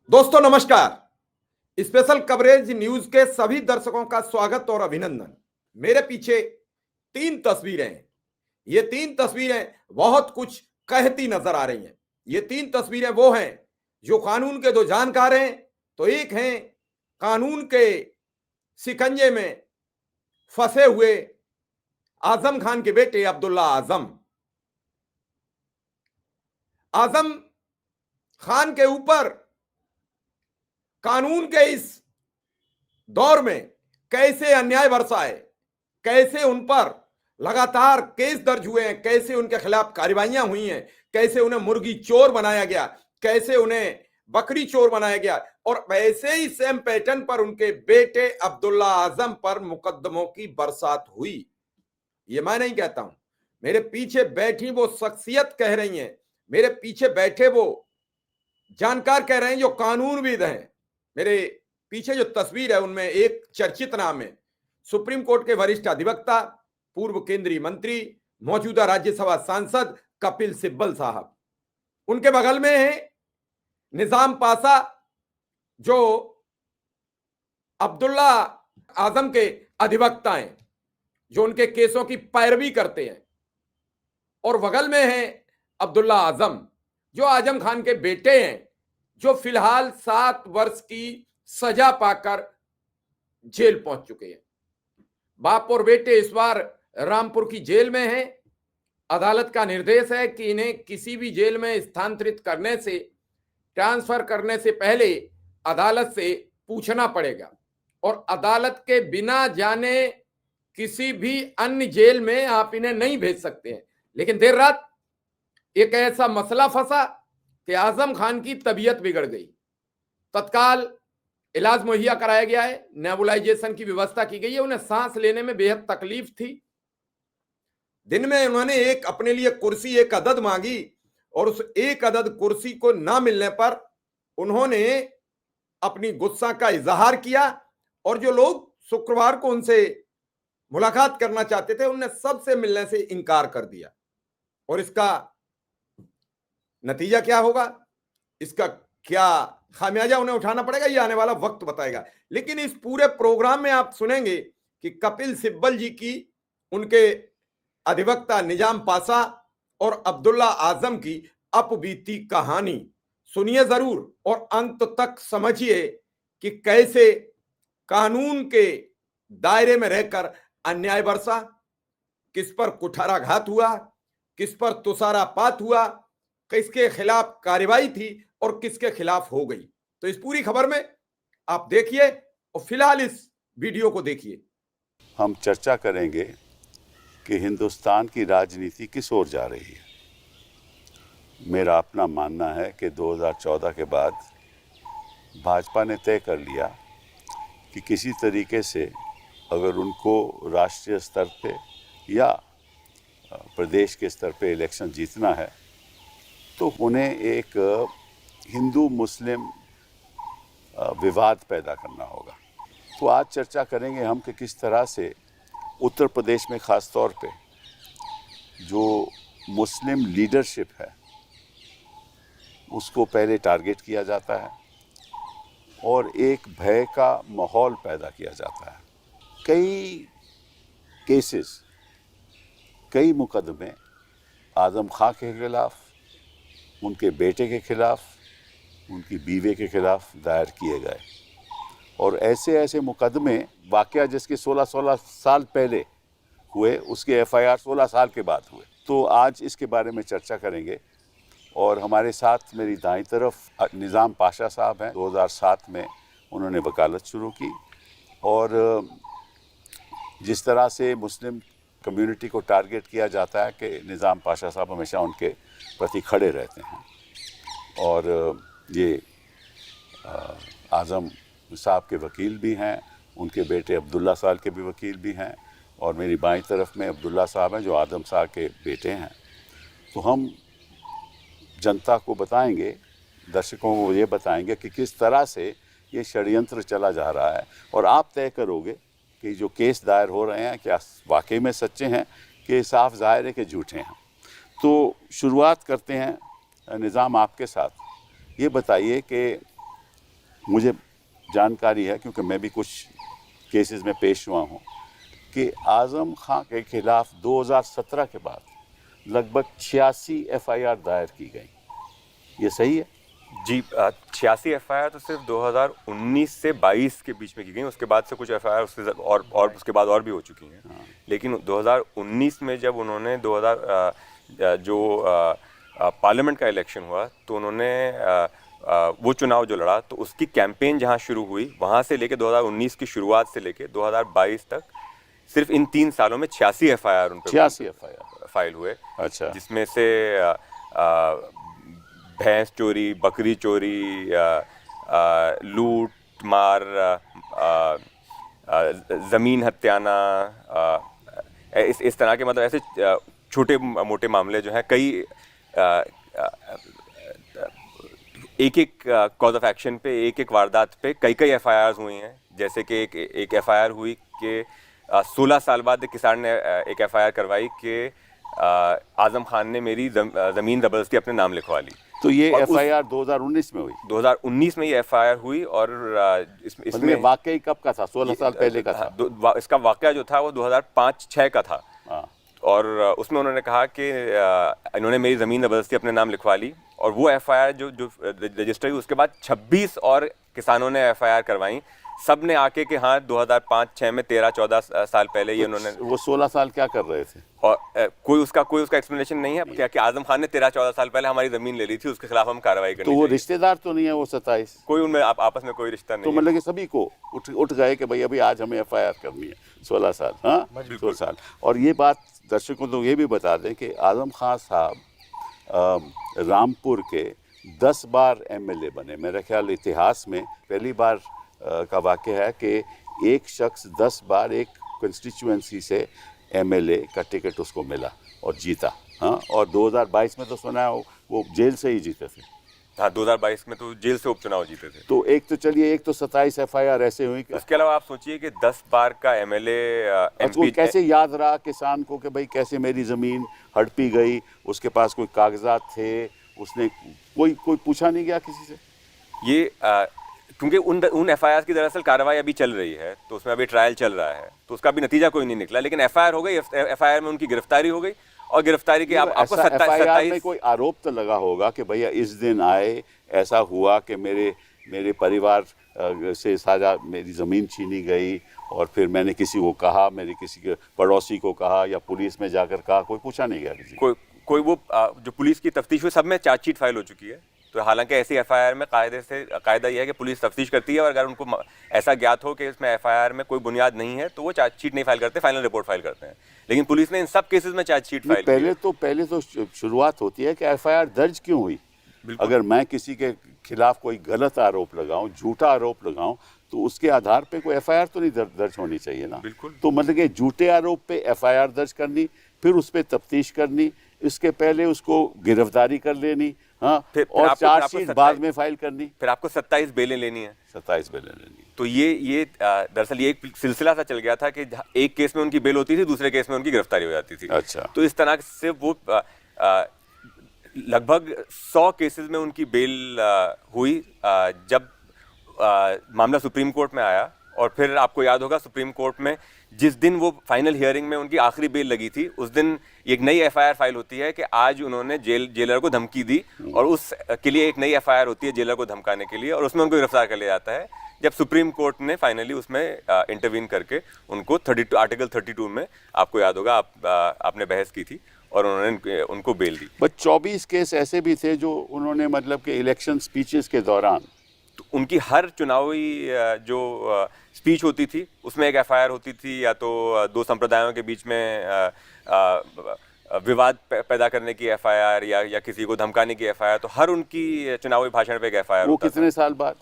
दोस्तों नमस्कार। Special coverage news के सभी दर्शकों का स्वागत और अभिनंदन। मेरे पीछे तीन तस्वीरें हैं। ये तीन तस्वीरें बहुत कुछ कहती नजर आ रही हैं। ये तीन तस्वीरें वो हैं जो कानून के दो जानकार हैं, तो एक हैं कानून के शिकंजे में फंसे हुए आजम खान के बेटे अब्दुल्ला आजम। आजम खान के ऊपर कानून के इस दौर में कैसे अन्याय बरसा है, कैसे उन पर लगातार केस दर्ज हुए हैं, कैसे उनके खिलाफ कार्रवाइयां हुई हैं, कैसे उन्हें मुर्गी चोर बनाया गया, कैसे उन्हें बकरी चोर बनाया गया, और वैसे ही सेम पैटर्न पर उनके बेटे अब्दुल्ला आजम पर मुकदमों की बरसात हुई। ये मैं नहीं कहता हूं, मेरे पीछे बैठी वो शख्सियत कह रही हैं, मेरे पीछे बैठे वो जानकार कह रहे हैं जो कानूनविद हैं। मेरे पीछे जो तस्वीर है उनमें एक चर्चित नाम है, सुप्रीम कोर्ट के वरिष्ठ अधिवक्ता, पूर्व केंद्रीय मंत्री, मौजूदा राज्यसभा सांसद कपिल सिब्बल साहब। उनके बगल में है निजाम पाशा, जो अब्दुल्ला आजम के अधिवक्ता हैं, जो उनके केसों की पैरवी करते हैं। और बगल में है अब्दुल्ला आजम, जो आजम खान के बेटे हैं, जो फिलहाल 7 वर्ष की सजा पाकर जेल पहुंच चुके हैं। बाप और बेटे इस बार रामपुर की जेल में हैं। अदालत का निर्देश है कि इन्हें किसी भी जेल में स्थानांतरित करने से, ट्रांसफर करने से पहले अदालत से पूछना पड़ेगा, और अदालत के बिना जाने किसी भी अन्य जेल में आप इन्हें नहीं भेज सकते हैं। लेकिन देर रात एक ऐसा मसला फंसा कि आजम खान की तबीयत बिगड़ गई। तत्काल इलाज मुहैया कराया गया है, नेबुलाइजेशन की व्यवस्था की गई है। उन्हें सांस लेने में बेहद तकलीफ थी। दिन में उन्होंने एक अपने लिए कुर्सी एक अदद मांगी, और उस एक अदद कुर्सी को ना मिलने पर उन्होंने अपनी गुस्सा का इजहार किया, और जो लोग शुक्रवार को उनसे मुलाकात करना चाहते थे उन्हें सबसे मिलने से इनकार कर दिया। और इसका नतीजा क्या होगा, इसका क्या खामियाजा उन्हें उठाना पड़ेगा, ये आने वाला वक्त बताएगा। लेकिन इस पूरे प्रोग्राम में आप सुनेंगे कि कपिल सिब्बल जी की, उनके अधिवक्ता निजाम पाशा और अब्दुल्ला आजम की अपबीती कहानी सुनिए जरूर, और अंत तक समझिए कि कैसे कानून के दायरे में रहकर अन्याय बरसा, किस पर कुठाराघात हुआ, किस पर तुषारापात हुआ, किसके खिलाफ कार्रवाई थी और किसके खिलाफ हो गई। तो इस पूरी खबर में आप देखिए, और फिलहाल इस वीडियो को देखिए। हम चर्चा करेंगे कि हिंदुस्तान की राजनीति किस ओर जा रही है। मेरा अपना मानना है कि 2014 के बाद भाजपा ने तय कर लिया कि किसी तरीके से अगर उनको राष्ट्रीय स्तर पे या प्रदेश के स्तर पे इलेक्शन जीतना है तो उन्हें एक हिंदू मुस्लिम विवाद पैदा करना होगा। तो आज चर्चा करेंगे हम कि किस तरह से उत्तर प्रदेश में ख़ास तौर पे जो मुस्लिम लीडरशिप है उसको पहले टारगेट किया जाता है और एक भय का माहौल पैदा किया जाता है। कई केसेस, कई मुकदमे आजम खां के खिलाफ, उनके बेटे के खिलाफ, उनकी बीवी के खिलाफ दायर किए गए, और ऐसे ऐसे मुकदमे वाकया जिसके 16 साल पहले हुए उसके FIR 16 साल के बाद हुए। तो आज इसके बारे में चर्चा करेंगे, और हमारे साथ मेरी दाईं तरफ निजाम पाशा साहब हैं। 2007 में उन्होंने वकालत शुरू की, और जिस तरह से मुस्लिम कम्युनिटी को टारगेट किया जाता है कि निजाम पाशा साहब हमेशा उनके प्रति खड़े रहते हैं। और ये आजम साहब के वकील भी हैं, उनके बेटे अब्दुल्ला साहब के भी वकील भी हैं, और मेरी बाईं तरफ में अब्दुल्ला साहब हैं जो आजम साहब के बेटे हैं। तो हम जनता को बताएंगे, दर्शकों को ये बताएंगे कि किस तरह से ये षड्यंत्र चला जा रहा है, और आप तय करोगे कि जो केस दायर हो रहे हैं क्या वाकई में सच्चे हैं कि साफ जाहिर है कि झूठे हैं। तो शुरुआत करते हैं निज़ाम आपके साथ। ये बताइए कि मुझे जानकारी है, क्योंकि मैं भी कुछ केसेस में पेश हुआ हूँ, कि आज़म खां के खिलाफ 2017 के बाद लगभग 86 FIR दायर की गई। ये सही है? जी, 86 FIR तो सिर्फ 2019 से 22 के बीच में की गई। उसके बाद से कुछ FIR उससे और उसके बाद और भी हो चुकी हैं। लेकिन 2019 में जब उन्होंने पार्लियामेंट का इलेक्शन हुआ तो उन्होंने वो चुनाव जो लड़ा, तो उसकी कैंपेन जहां शुरू हुई वहां से लेके 2019 की शुरुआत से लेके 2022 तक सिर्फ इन 3 सालों में 86 FIR उन पे 86 FIR फाइल हुए। अच्छा। जिसमें से भैंस चोरी, बकरी चोरी, लूट मार, ज़मीन हत्याना, इस तरह के मतलब ऐसे छोटे मोटे मामले जो हैं, कई एक कॉज ऑफ एक्शन पे, एक वारदात पे कई FIRs हुई हैं। जैसे कि एक FIR हुई कि 16 साल बाद एक किसान ने एक FIR करवाई कि आज़म खान ने मेरी ज़मीन ज़बरदस्ती अपने नाम लिखवा ली। तो ये FIR 2019 में हुई? 2019 में ये FIR हुई। और इसमें वाकई कब का था? 16 साल पहले का था? इसका वाकया जो था वो 2005-06 का था। और उसमें उन्होंने कहा कि इन्होंने मेरी ज़मीन ज़बरदस्ती अपने नाम लिखवा ली। और वो FIR जो रजिस्टर हुई, उसके बाद 26 और किसानों ने FIR करवाई। सब ने आके कि हाँ 2005-06 में 13-14 साल पहले ये उन्होंने, वो 16 साल क्या कर रहे थे? और कोई उसका एक्सप्लेनेशन नहीं है क्या कि आज़म खान ने 13-14 साल पहले हमारी ज़मीन ले ली थी, उसके खिलाफ हम कार्रवाई करनी तो वो चाहिए। रिश्तेदार तो नहीं है वो 27? कोई उनमें आपस में कोई रिश्ता नहीं तो मतलब कि सभी को उठ गए कि भाई अभी आज हमें FIR करनी है। 16 साल, हाँ 16 साल। और ये बात दर्शकों को ये भी बता दें कि आज़म खान साहब रामपुर के 10 बार MLA बने। मेरा ख्याल इतिहास में पहली बार का वाक़या है कि एक शख्स 10 बार एक कंस्टिट्यूएंसी से MLA का टिकट उसको मिला और जीता। हाँ, और 2022 में तो सुना है वो जेल से ही जीते थे। हाँ, 2022 में तो जेल से उपचुनाव जीते थे। तो एक तो चलिए, एक तो 27 FIR ऐसे हुई। उसके अलावा आप सोचिए कि 10 बार का MLA MP कैसे याद रहा किसान को कि भाई कैसे मेरी ज़मीन हड़पी गई, उसके पास कोई कागजात थे, उसने कोई पूछा नहीं गया किसी से? ये क्योंकि उन FIR की दरअसल कार्रवाई अभी चल रही है, तो उसमें अभी ट्रायल चल रहा है, तो उसका भी नतीजा कोई नहीं निकला। लेकिन FIR हो गई, FIR में उनकी गिरफ्तारी हो गई। और गिरफ्तारी के आपको FIR में कोई आरोप तो लगा होगा कि भैया इस दिन आए, ऐसा हुआ कि मेरे परिवार से साझा मेरी ज़मीन छीनी गई, और फिर मैंने किसी को कहा, मेरे किसी के पड़ोसी को कहा, या पुलिस में जाकर कहा, कोई पूछा नहीं गया किसी कोई वो जो पुलिस की तफ्तीश हुई, सब में चार्जशीट फाइल हो चुकी है। तो हालांकि ऐसी FIR में कायदा यह है कि पुलिस तफ्तीश करती है, और अगर उनको ऐसा ज्ञात हो कि इसमें FIR में कोई बुनियाद नहीं है तो वो चार्जशीट नहीं फाइल करते, फाइनल रिपोर्ट फाइल करते हैं। लेकिन पुलिस ने इन सब केसेस में चार्जशीट फाइल पहले तो शुरुआत होती है कि FIR दर्ज क्यों हुई। अगर मैं किसी के खिलाफ कोई गलत आरोप लगाऊं, झूठा आरोप लगाऊं, तो उसके आधार पे कोई FIR तो नहीं दर्ज होनी चाहिए ना। बिल्कुल। तो मतलब कि झूठे आरोप पे FIR दर्ज करनी, फिर उस पर तफ्तीश करनी, इसके पहले उसको गिरफ्तारी कर लेनी, हाँ, और चार्जशीट बाद में फाइल करनी, फिर आपको 27 बेलें लेनी है। 27 बेलें लेनी। तो ये दरअसल ये एक सिलसिला सा चल गया था कि एक केस में उनकी बेल होती थी, दूसरे केस में उनकी गिरफ्तारी हो जाती थी। अच्छा। तो इस तरह से वो लगभग 100 केसेस में उनकी बेल हुई। जब मामला सुप्रीम कोर्ट में आया, और फिर आपको याद होगा सुप्रीम कोर्ट में जिस दिन वो फाइनल हियरिंग में उनकी आखिरी बेल लगी थी, उस दिन एक नई FIR फाइल होती है कि आज उन्होंने जेलर को धमकी दी, और उस के लिए एक नई FIR होती है जेलर को धमकाने के लिए, और उसमें उनको गिरफ्तार कर लिया जाता है। जब सुप्रीम कोर्ट ने फाइनली उसमें इंटरवीन करके उनको आर्टिकल 32 में, आपको याद होगा, आपने बहस की थी, और उन्होंने उनको बेल दी। बस 24 केस ऐसे भी थे जो उन्होंने मतलब कि इलेक्शन स्पीचेस के दौरान, तो उनकी हर चुनावी जो स्पीच होती थी उसमें एक FIR होती थी, या तो दो संप्रदायों के बीच में विवाद पैदा करने की FIR, या किसी को धमकाने की FIR। तो हर उनकी चुनावी भाषण पे एक FIR वो कितने साल बाद?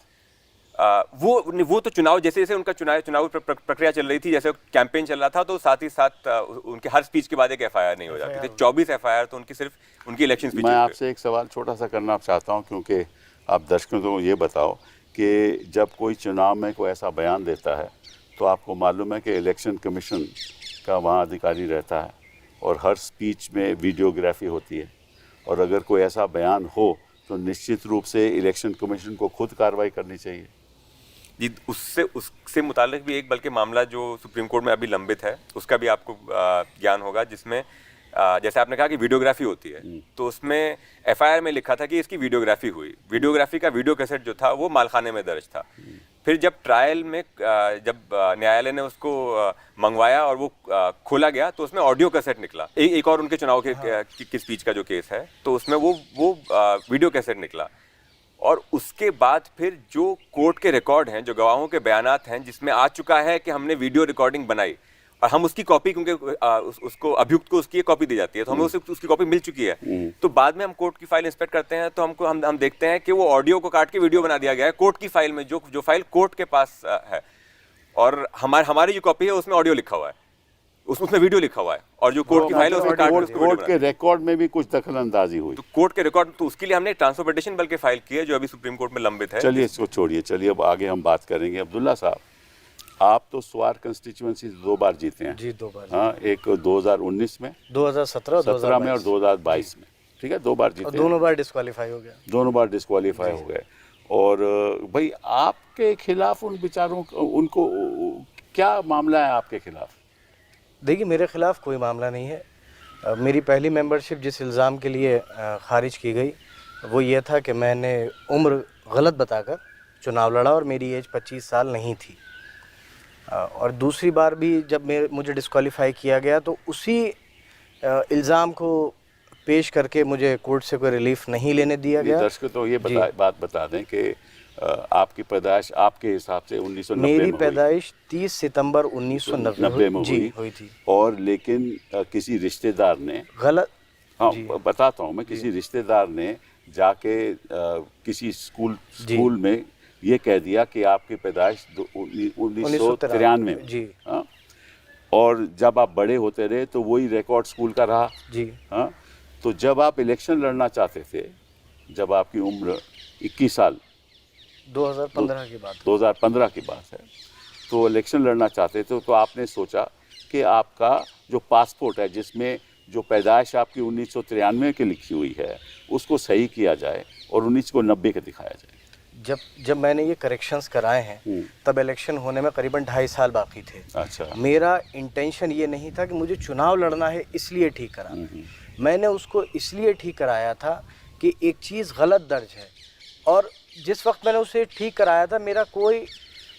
वो तो चुनाव जैसे जैसे उनका चुनावी प्रक्रिया चल रही थी, जैसे कैंपेन चल रहा था, तो साथ ही साथ उनके हर स्पीच के बाद एक FIR नहीं हो जाती थी। 24 FIR तो उनकी सिर्फ उनकी इलेक्शन स्पीच। मैं आपसे एक सवाल छोटा सा करना चाहता हूँ, क्योंकि आप दर्शकों को ये बताओ कि जब कोई चुनाव में कोई ऐसा बयान देता है, तो आपको मालूम है कि इलेक्शन कमीशन का वहाँ अधिकारी रहता है, और हर स्पीच में वीडियोग्राफी होती है, और अगर कोई ऐसा बयान हो तो निश्चित रूप से इलेक्शन कमीशन को खुद कार्रवाई करनी चाहिए। जी, उससे मुताल्लिक भी एक बल्कि मामला जो सुप्रीम कोर्ट में अभी लंबित है उसका भी आपको ज्ञान होगा, जिसमें जैसे आपने कहा कि वीडियोग्राफी होती है, तो उसमें एफआईआर में लिखा था कि इसकी वीडियोग्राफी हुई। वीडियोग्राफी का वीडियो कैसेट जो था वो मालखाने में दर्ज था। फिर जब ट्रायल में जब न्यायालय ने उसको मंगवाया और वो खोला गया तो उसमें ऑडियो कैसेट निकला। एक और उनके चुनाव के स्पीच का जो केस है, तो उसमें वो वीडियो कैसेट निकला। और उसके बाद फिर जो कोर्ट के रिकॉर्ड हैं, जो गवाहों के बयानात हैं, जिसमें आ चुका है कि हमने वीडियो रिकॉर्डिंग बनाई और हम उसकी कॉपी, क्योंकि उसको अभियुक्त को उसकी कॉपी दी जाती है, तो हमें उसकी कॉपी मिल चुकी है। तो बाद में हम कोर्ट की फाइल इंस्पेक्ट करते हैं तो हम देखते हैं कि वो ऑडियो को काट के वीडियो बना दिया गया है कोर्ट की फाइल में, जो फाइल कोर्ट के पास है। और हमारी जो कॉपी है उसमें ऑडियो लिखा हुआ है, उसमें वीडियो लिखा हुआ है, और जो कोर्ट की फाइल है उसमें काट के उसको कोर्ट के रिकॉर्ड में भी कुछ दखलंदाजी हुई। तो कोर्ट के रिकॉर्ड, तो उसके लिए हमने ट्रांसफर पिटीशन बल्कि फाइल की है जो अभी सुप्रीम कोर्ट में लंबित है। चलिए इसको छोड़िए, चलिए अब आगे हम बात करेंगे। अब्दुल्ला साहब, आप तो स्वार कंस्टिट्यूएंसी 2 बार जीते हैं। जी, 2 बार। हाँ, एक 2019 में, 2017 में और 2022 में, ठीक है, 2 बार जीते। और दोनों बार डिस्क्वालीफाई हो गया। दोनों बार डिस्क्वालीफाई हो गए। और भाई आपके खिलाफ उन बेचारों उनको क्या मामला है आपके खिलाफ? देखिए, मेरे खिलाफ कोई मामला नहीं है। मेरी पहली मेंबरशिप जिस इल्ज़ाम के लिए खारिज की गई वो ये था कि मैंने उम्र गलत बताकर चुनाव लड़ा और मेरी एज 25 साल नहीं थी। और दूसरी बार भी जब मुझे डिस्क्वालीफाई किया गया तो उसी इल्ज़ाम को पेश करके मुझे कोर्ट से कोई रिलीफ नहीं लेने दिया गया। दर्शकों तो ये बात बता दें कि आपकी पैदाइश आपके हिसाब से 1990 मेरी में पैदाइश 30 सितंबर 1990 में हुई थी। और लेकिन किसी रिश्तेदार ने गलत, हाँ बताता हूँ मैं, किसी रिश्तेदार ने जाके किसी स्कूल में ये कह दिया कि आपकी पैदाइश 1993 में जी। हाँ, और जब आप बड़े होते रहे तो वही रिकॉर्ड स्कूल का रहा जी। हाँ, तो जब आप इलेक्शन लड़ना चाहते थे, जब आपकी उम्र 21 साल 2015 की बात 2015 की बात है, तो इलेक्शन लड़ना चाहते थे, तो आपने सोचा कि आपका जो पासपोर्ट है जिसमें जो पैदाइश आपकी 1993 की लिखी हुई है उसको सही किया जाए और 1990 का दिखाया जाए। जब मैंने ये करेक्शंस कराए हैं तब इलेक्शन होने में करीबन 2.5 साल बाकी थे। अच्छा। मेरा इंटेंशन ये नहीं था कि मुझे चुनाव लड़ना है इसलिए ठीक करा। मैंने उसको इसलिए ठीक कराया था कि एक चीज़ गलत दर्ज है, और जिस वक्त मैंने उसे ठीक कराया था मेरा कोई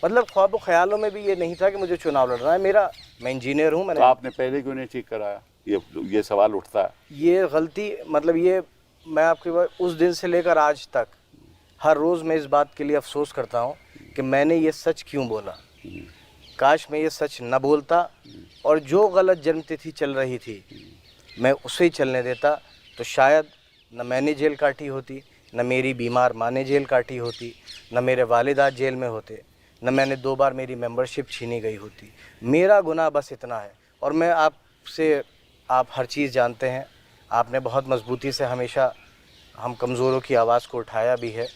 मतलब ख्वाब व ख्यालों में भी ये नहीं था कि मुझे चुनाव लड़ना है। मैं इंजीनियर हूँ। मैंने तो आपने पहले क्यों नहीं ठीक कराया? ये सवाल उठता है। ये गलती मतलब ये मैं आपके उस दिन से लेकर आज तक हर रोज़ मैं इस बात के लिए अफसोस करता हूँ कि मैंने ये सच क्यों बोला। काश मैं ये सच न बोलता और जो गलत जन्मतिथि चल रही थी मैं उसे ही चलने देता, तो शायद न मैंने जेल काटी होती, न मेरी बीमार माँ ने जेल काटी होती, न मेरे वालिद जेल में होते, न मैंने 2 बार मेरी मेंबरशिप छीनी गई होती। मेरा गुनाह बस इतना है। और मैं आपसे, आप हर चीज़ जानते हैं, आपने बहुत मजबूती से हमेशा हम कमज़ोरों की आवाज़ को उठाया भी है।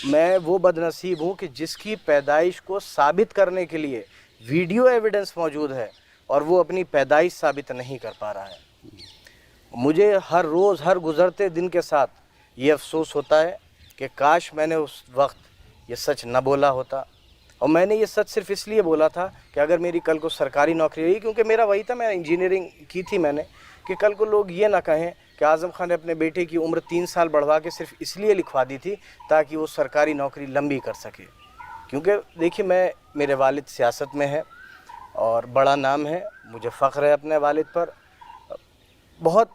मैं वो बदनसीब हूँ कि जिसकी पैदाइश को साबित करने के लिए वीडियो एविडेंस मौजूद है और वो अपनी पैदाइश साबित नहीं कर पा रहा है। मुझे हर रोज़, हर गुज़रते दिन के साथ ये अफसोस होता है कि काश मैंने उस वक्त ये सच न बोला होता। और मैंने ये सच सिर्फ इसलिए बोला था कि अगर मेरी कल को सरकारी नौकरी रही, क्योंकि मेरा वही था, मैं इंजीनियरिंग की थी मैंने, कि कल को लोग ये ना कहें कि आज़म खान ने अपने बेटे की उम्र 3 साल बढ़वा के सिर्फ इसलिए लिखवा दी थी ताकि वो सरकारी नौकरी लंबी कर सके। क्योंकि देखिए, मेरे वालिद सियासत में है और बड़ा नाम है, मुझे फ़ख्र है अपने वालिद पर। बहुत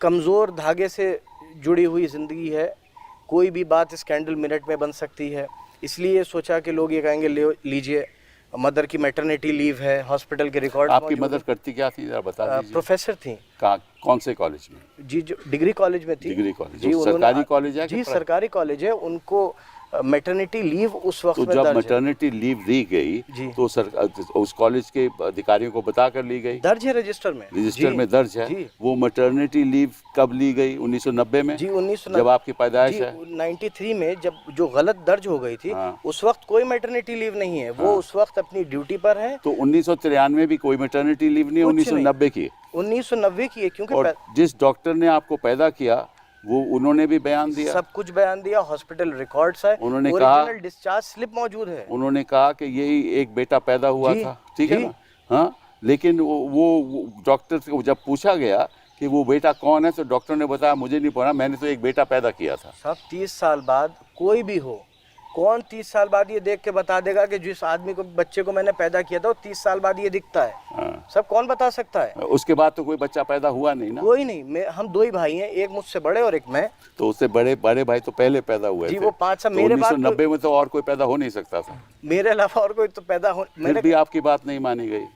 कमज़ोर धागे से जुड़ी हुई ज़िंदगी है, कोई भी बात स्कैंडल मिनट में बन सकती है। इसलिए सोचा कि लोग ये कहेंगे लीजिए, मदर की मैटरनिटी लीव है, हॉस्पिटल के रिकॉर्ड। आपकी मदर करती क्या थी, जरा बता दीजिए। प्रोफेसर थी। कौन से कॉलेज में? जी, जो डिग्री कॉलेज में थी। डिग्री कॉलेज जी, सरकारी कॉलेज है? जी, सरकारी कॉलेज है। उनको मैटरनिटी लीव उस वक्त तो में जब दर्ज मैटरनिटी लीव दी गई तो उस कॉलेज के अधिकारियों को बता कर ली गई? दर्ज है रजिस्टर में। रजिस्टर में दर्ज है। वो मैटरनिटी लीव कब ली गई? 1990 में। जी, 1990 जब आपकी पैदाइश है। 93 में जब जो गलत दर्ज हो गई थी, उस वक्त कोई मैटरनिटी लीव नहीं है। वो उस वक्त अपनी ड्यूटी पर है। तो 1993 में भी कोई मैटरनिटी लीव नहीं, 1990 की? 1990 की है। क्योंकि और जिस डॉक्टर ने आपको पैदा किया वो उन्होंने भी बयान दिया। सब कुछ बयान दिया, हॉस्पिटल रिकॉर्ड्स है, उन्होंने कहा, ओरिजिनल डिस्चार्ज स्लिप मौजूद है। उन्होंने कहा कि यही एक बेटा पैदा हुआ जी, था, ठीक है जी। ना। हाँ, लेकिन वो डॉक्टर से जब पूछा गया कि वो बेटा कौन है, तो डॉक्टर ने बताया मुझे नहीं पता, मैंने तो एक बेटा पैदा किया था। सब 30 साल बाद कोई भी हो, कौन 30 साल बाद ये देख के बता देगा कि जिस आदमी को, बच्चे को मैंने पैदा किया था वो 30 साल बाद ये दिखता है? हाँ। सब कौन बता सकता है? उसके बाद तो कोई बच्चा पैदा हुआ नहीं ना। कोई नहीं। हम दो ही भाई हैं, एक मुझसे बड़े और एक मैं। तो उससे बड़े भाई तो पहले पैदा हुए जी, थे। वो 5 साल तो मेरे बाद 1990 में तो और कोई पैदा हो नहीं सकता था। मेरे अलावा और कोई तो पैदा हो, फिर मैंने भी आपकी बात नहीं मानी गई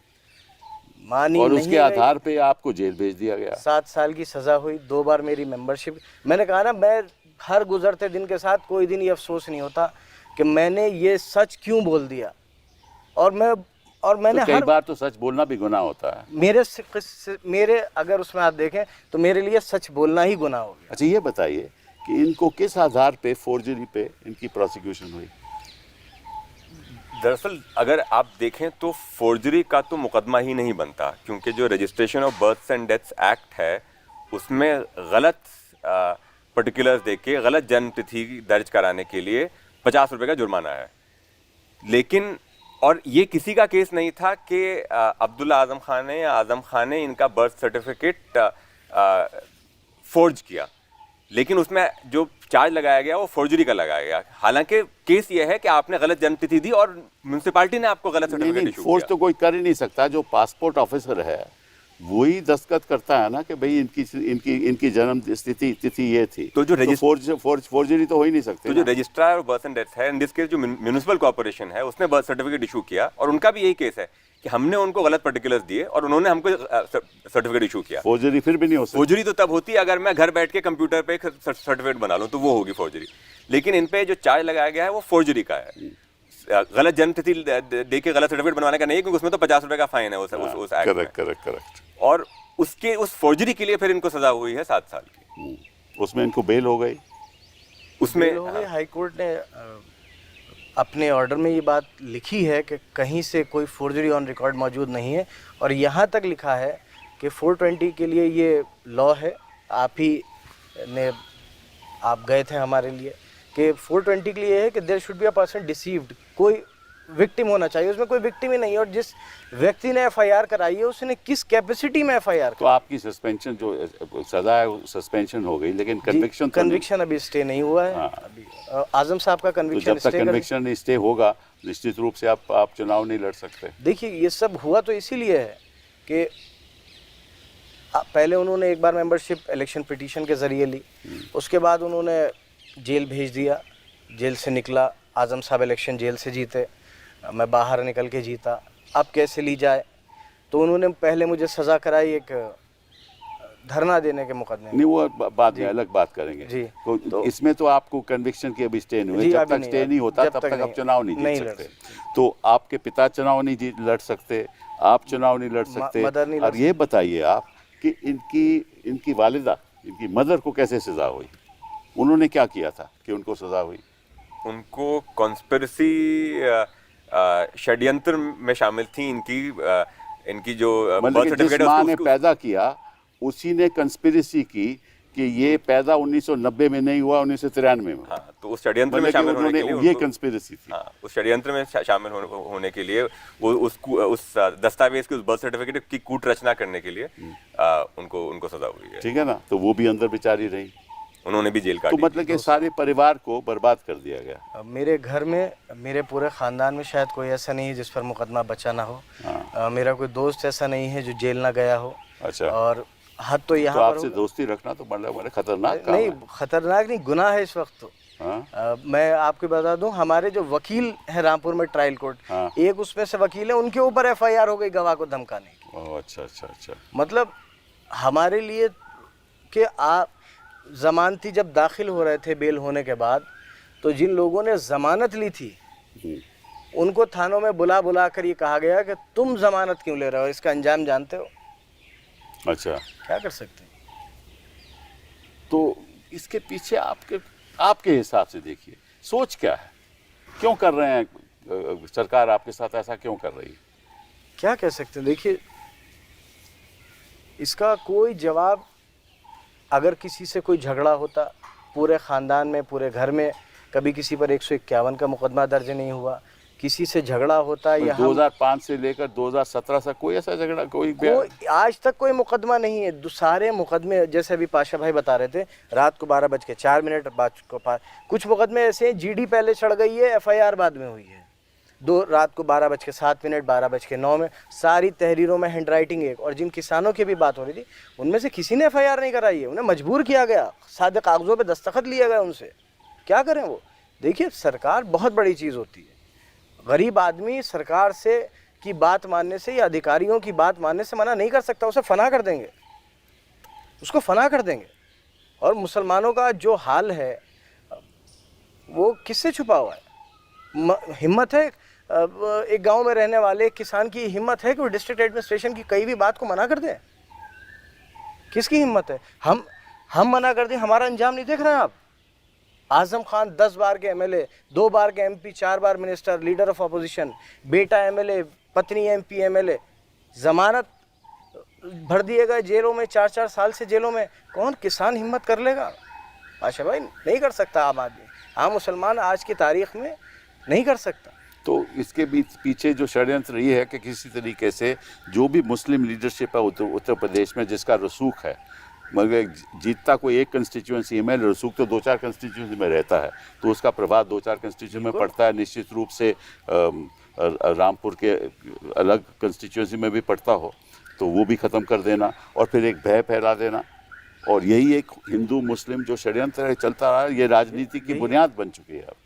मानी और नहीं उसके गई। आधार पे आपको जेल भेज दिया गया। 7 साल की सजा हुई, 2 बार मेरी मेंबरशिप। मैंने कहा ना, मैं हर गुजरते दिन के साथ कोई दिन ये अफसोस नहीं होता कि मैंने ये सच क्यों बोल दिया। और मैंने तो कई हर बार तो सच बोलना भी गुनाह होता है। मेरे अगर उसमें आप देखें तो मेरे लिए सच बोलना ही गुनाह हो गया। अच्छा, ये बताइए कि इनको किस आधार पे फोर्जरी पे इनकी प्रोसिक्यूशन हुई? दरअसल अगर आप देखें तो फोर्जरी का तो मुकदमा ही नहीं बनता, क्योंकि जो registration of births and deaths act है उसमें गलत पर्टिकुलर्स देख के गलत जन्म तिथि दर्ज कराने के लिए 50 रुपये का जुर्माना है। लेकिन और ये किसी का केस नहीं था कि अब्दुल्ला आजम खान ने या आजम खान ने इनका बर्थ सर्टिफिकेट फोर्ज किया, लेकिन उसमें जो चार्ज लगाया गया वो फोर्जरी का लगाया गया। हालांकि केस ये है कि आपने गलत जन्म तिथि दी और म्युनिसिपैलिटी ने आपको गलत सर्टिफिकेट इशू फोर्स किया। तो कोई कर ही नहीं सकता। जो पासपोर्ट ऑफिसर है वही दस्तखत करता है ना कि भाई इनकी जन्म तिथि ये थी। तो जो फोर्जरी तो हो ही नहीं सकती। तो जो registrar of birth and death है, इन दिस केस जो म्युनिसिपल कॉर्पोरेशन है, उसने बर्थ सर्टिफिकेट इशू किया और उनका भी यही केस है कि हमने उनको गलत पर्टिकुलर्स दिए और उन्होंने हमको सर्टिफिकेट इशू किया। फोर्जरी फिर भी नहीं हो सकती। फोर्जरी तो तब होती है अगर मैं घर बैठ के कंप्यूटर पे एक सर्टिफिकेट बना लूं, तो वो होगी फोर्जरी। लेकिन इन पे जो चार्ज लगाया गया है वो फोर्जरी का है। गलत जन्म तिथि दे के गलत सर्टिफिकेट बनवाने का नहीं है, क्योंकि उसमें तो 50 रुपए का फाइन है उस एक्ट में। करेक्ट। और उसके उस फोर्जरी के लिए फिर इनको सजा हुई है 7 साल की। उसमें इनको बेल हो गई। उसमें हाई कोर्ट ने अपने ऑर्डर में ये बात लिखी है कि कहीं से कोई फोर्जरी ऑन रिकॉर्ड मौजूद नहीं है, और यहाँ तक लिखा है कि 420 के लिए ये लॉ है। आप गए थे हमारे लिए कि 420 के लिए है कि there should be a person deceived, कोई विक्टिम होना चाहिए। उसमें कोई विक्टिम ही नहीं है, और जिस व्यक्ति ने एफआईआर कराई है उसने किस कैपेसिटी में एफआईआर तो आपकी सस्पेंशन जो सजा है वो सस्पेंशन हो गई, लेकिन कन्विक्शन अभी स्टे नहीं हुआ है। अभी आजम साहब का तो कन्विक्शन जब तक कन्विक्शन स्टे होगा निश्चित रूप से आप चुनाव नहीं लड़ सकते। देखिए, ये सब हुआ तो इसीलिए है कि पहले उन्होंने एक बार मेंबरशिप इलेक्शन पिटीशन के जरिए ली, उसके बाद उन्होंने जेल भेज दिया, जेल से निकला, आजम साहब इलेक्शन जेल से जीते, मैं बाहर निकल के जीता। अब कैसे ली जाए, तो उन्होंने पहले मुझे सज़ा कराई एक धरना देने के मुकदमे में। नहीं, वो बाद में अलग बात करेंगे जी। तो इसमें तो आपको कन्विक्शन की अभी स्टे नहीं हुई। जब तक स्टे नहीं होता तब तक आप चुनाव नहीं जीत सकते। तो आपके पिता चुनाव नहीं लड़ सकते, आप चुनाव नहीं लड़ सकते। और ये बताइए आप कि इनकी वालिदा, इनकी मदर को कैसे सजा हुई? उन्होंने क्या किया था कि उनको सजा हुई? उनको कॉन्स्पिरेसी षड्यंत्र में शामिल थी। इनकी जो बर्थ सर्टिफिकेट है ने पैदा किया, उसी ने कंस्पिरेसी की कि ये पैदा 1990 में नहीं हुआ, 1993 में। हाँ, तो उस षड्यंत्र में शामिल होने के लिए ये कंस्पिरेसी थी। हाँ, उस षड्यंत्र में शामिल होने के लिए वो उस दस्तावेज की, उस बर्थ सर्टिफिकेट की कूट रचना करने के लिए उनको सजा हुई है। ठीक है ना, तो वो भी अंदर बेचारी रही, उन्होंने भी जेल काटी। तो मतलब कि सारे परिवार को बर्बाद कर दिया गया। मेरे घर में, मेरे पूरे ख़ानदान में शायद कोई ऐसा नहीं है जिस पर मुकदमा बचा ना हो। मेरा कोई दोस्त ऐसा नहीं है जो जेल ना गया हो। अच्छा। और हद तो यहाँ तो पर आपसे दोस्ती रखना तो बड़ा खतरनाक काम नहीं, है। खतरनाक नहीं, गुनाह है इस वक्त तो। मैं आपको बता दूं, हमारे जो वकील है रामपुर में ट्रायल कोर्ट, एक उसमें से वकील है, उनके ऊपर एफआईआर हो गई गवाह को धमकाने की। अच्छा। मतलब हमारे लिए कि आप जमानती जब दाखिल हो रहे थे बेल होने के बाद, तो जिन लोगों ने जमानत ली थी उनको थानों में बुला कर ये कहा गया कि तुम जमानत क्यों ले रहे हो, इसका अंजाम जानते हो। अच्छा, क्या कर सकते हैं। तो इसके पीछे आपके हिसाब से देखिए सोच क्या है, क्यों कर रहे हैं सरकार आपके साथ ऐसा क्यों कर रही है? क्या कह सकते हैं, देखिए इसका कोई जवाब अगर किसी से कोई झगड़ा होता, पूरे ख़ानदान में, पूरे घर में कभी किसी पर 151 का मुकदमा दर्ज नहीं हुआ, किसी से झगड़ा होता या 2005 से लेकर 2017 तक कोई ऐसा झगड़ा कोई आज तक कोई मुकदमा नहीं है। सारे मुकदमे, जैसे अभी पाशा भाई बता रहे थे, रात को 12:04 बाद को कुछ मुकदमे ऐसे हैं, जीडी पहले चढ़ गई है, एफआईआर बाद में हुई है। रात को 12:07 12:09 में सारी तहरीरों में हैंड राइटिंग एक। और जिन किसानों की भी बात हो रही थी, उनमें से किसी ने एफआईआर नहीं कराई है, उन्हें मजबूर किया गया, सादे कागजों पे दस्तखत लिया गया उनसे। क्या करें वो? देखिए, सरकार बहुत बड़ी चीज़ होती है। गरीब आदमी सरकार से की बात मानने से या अधिकारियों की बात मानने से मना नहीं कर सकता, उसे फना कर देंगे, उसको फना कर देंगे। और मुसलमानों का जो हाल है वो किससे छुपा हुआ है? हिम्मत है एक गांव में रहने वाले किसान की हिम्मत है कि वो डिस्ट्रिक्ट एडमिनिस्ट्रेशन की कई भी बात को मना कर दे? किसकी हिम्मत है? हम मना कर दें, हमारा अंजाम नहीं देख रहे हैं आप? आजम खान 10 बार के एमएलए, 2 बार के MP, 4 bar minister, leader of opposition, बेटा एमएलए, पत्नी एमपी एमएलए, जमानत भर दिए गए जेलों में, 4-4 साल से जेलों में। कौन किसान हिम्मत कर लेगा? आशा भाई नहीं कर सकता आम आदमी, आम मुसलमान आज की तारीख में नहीं कर सकता। तो इसके बीच पीछे जो षड्यंत्र ये है कि किसी तरीके से जो भी मुस्लिम लीडरशिप है उत्तर प्रदेश में, जिसका रसूख है, मगर जीतता कोई एक कंस्टिट्यूएंसी में, रसूख तो 2-4 कंस्टिट्यूएंसी में रहता है, तो उसका प्रभाव 2-4 कंस्टिट्यूएंसी में पड़ता है। निश्चित रूप से रामपुर के अलग कंस्टिट्यूएंसी में भी पड़ता हो तो वो भी ख़त्म कर देना और फिर एक भय फैला देना। और यही एक हिंदू मुस्लिम जो षड्यंत्र है चलता रहा है, ये राजनीति की बुनियाद बन चुकी है अब।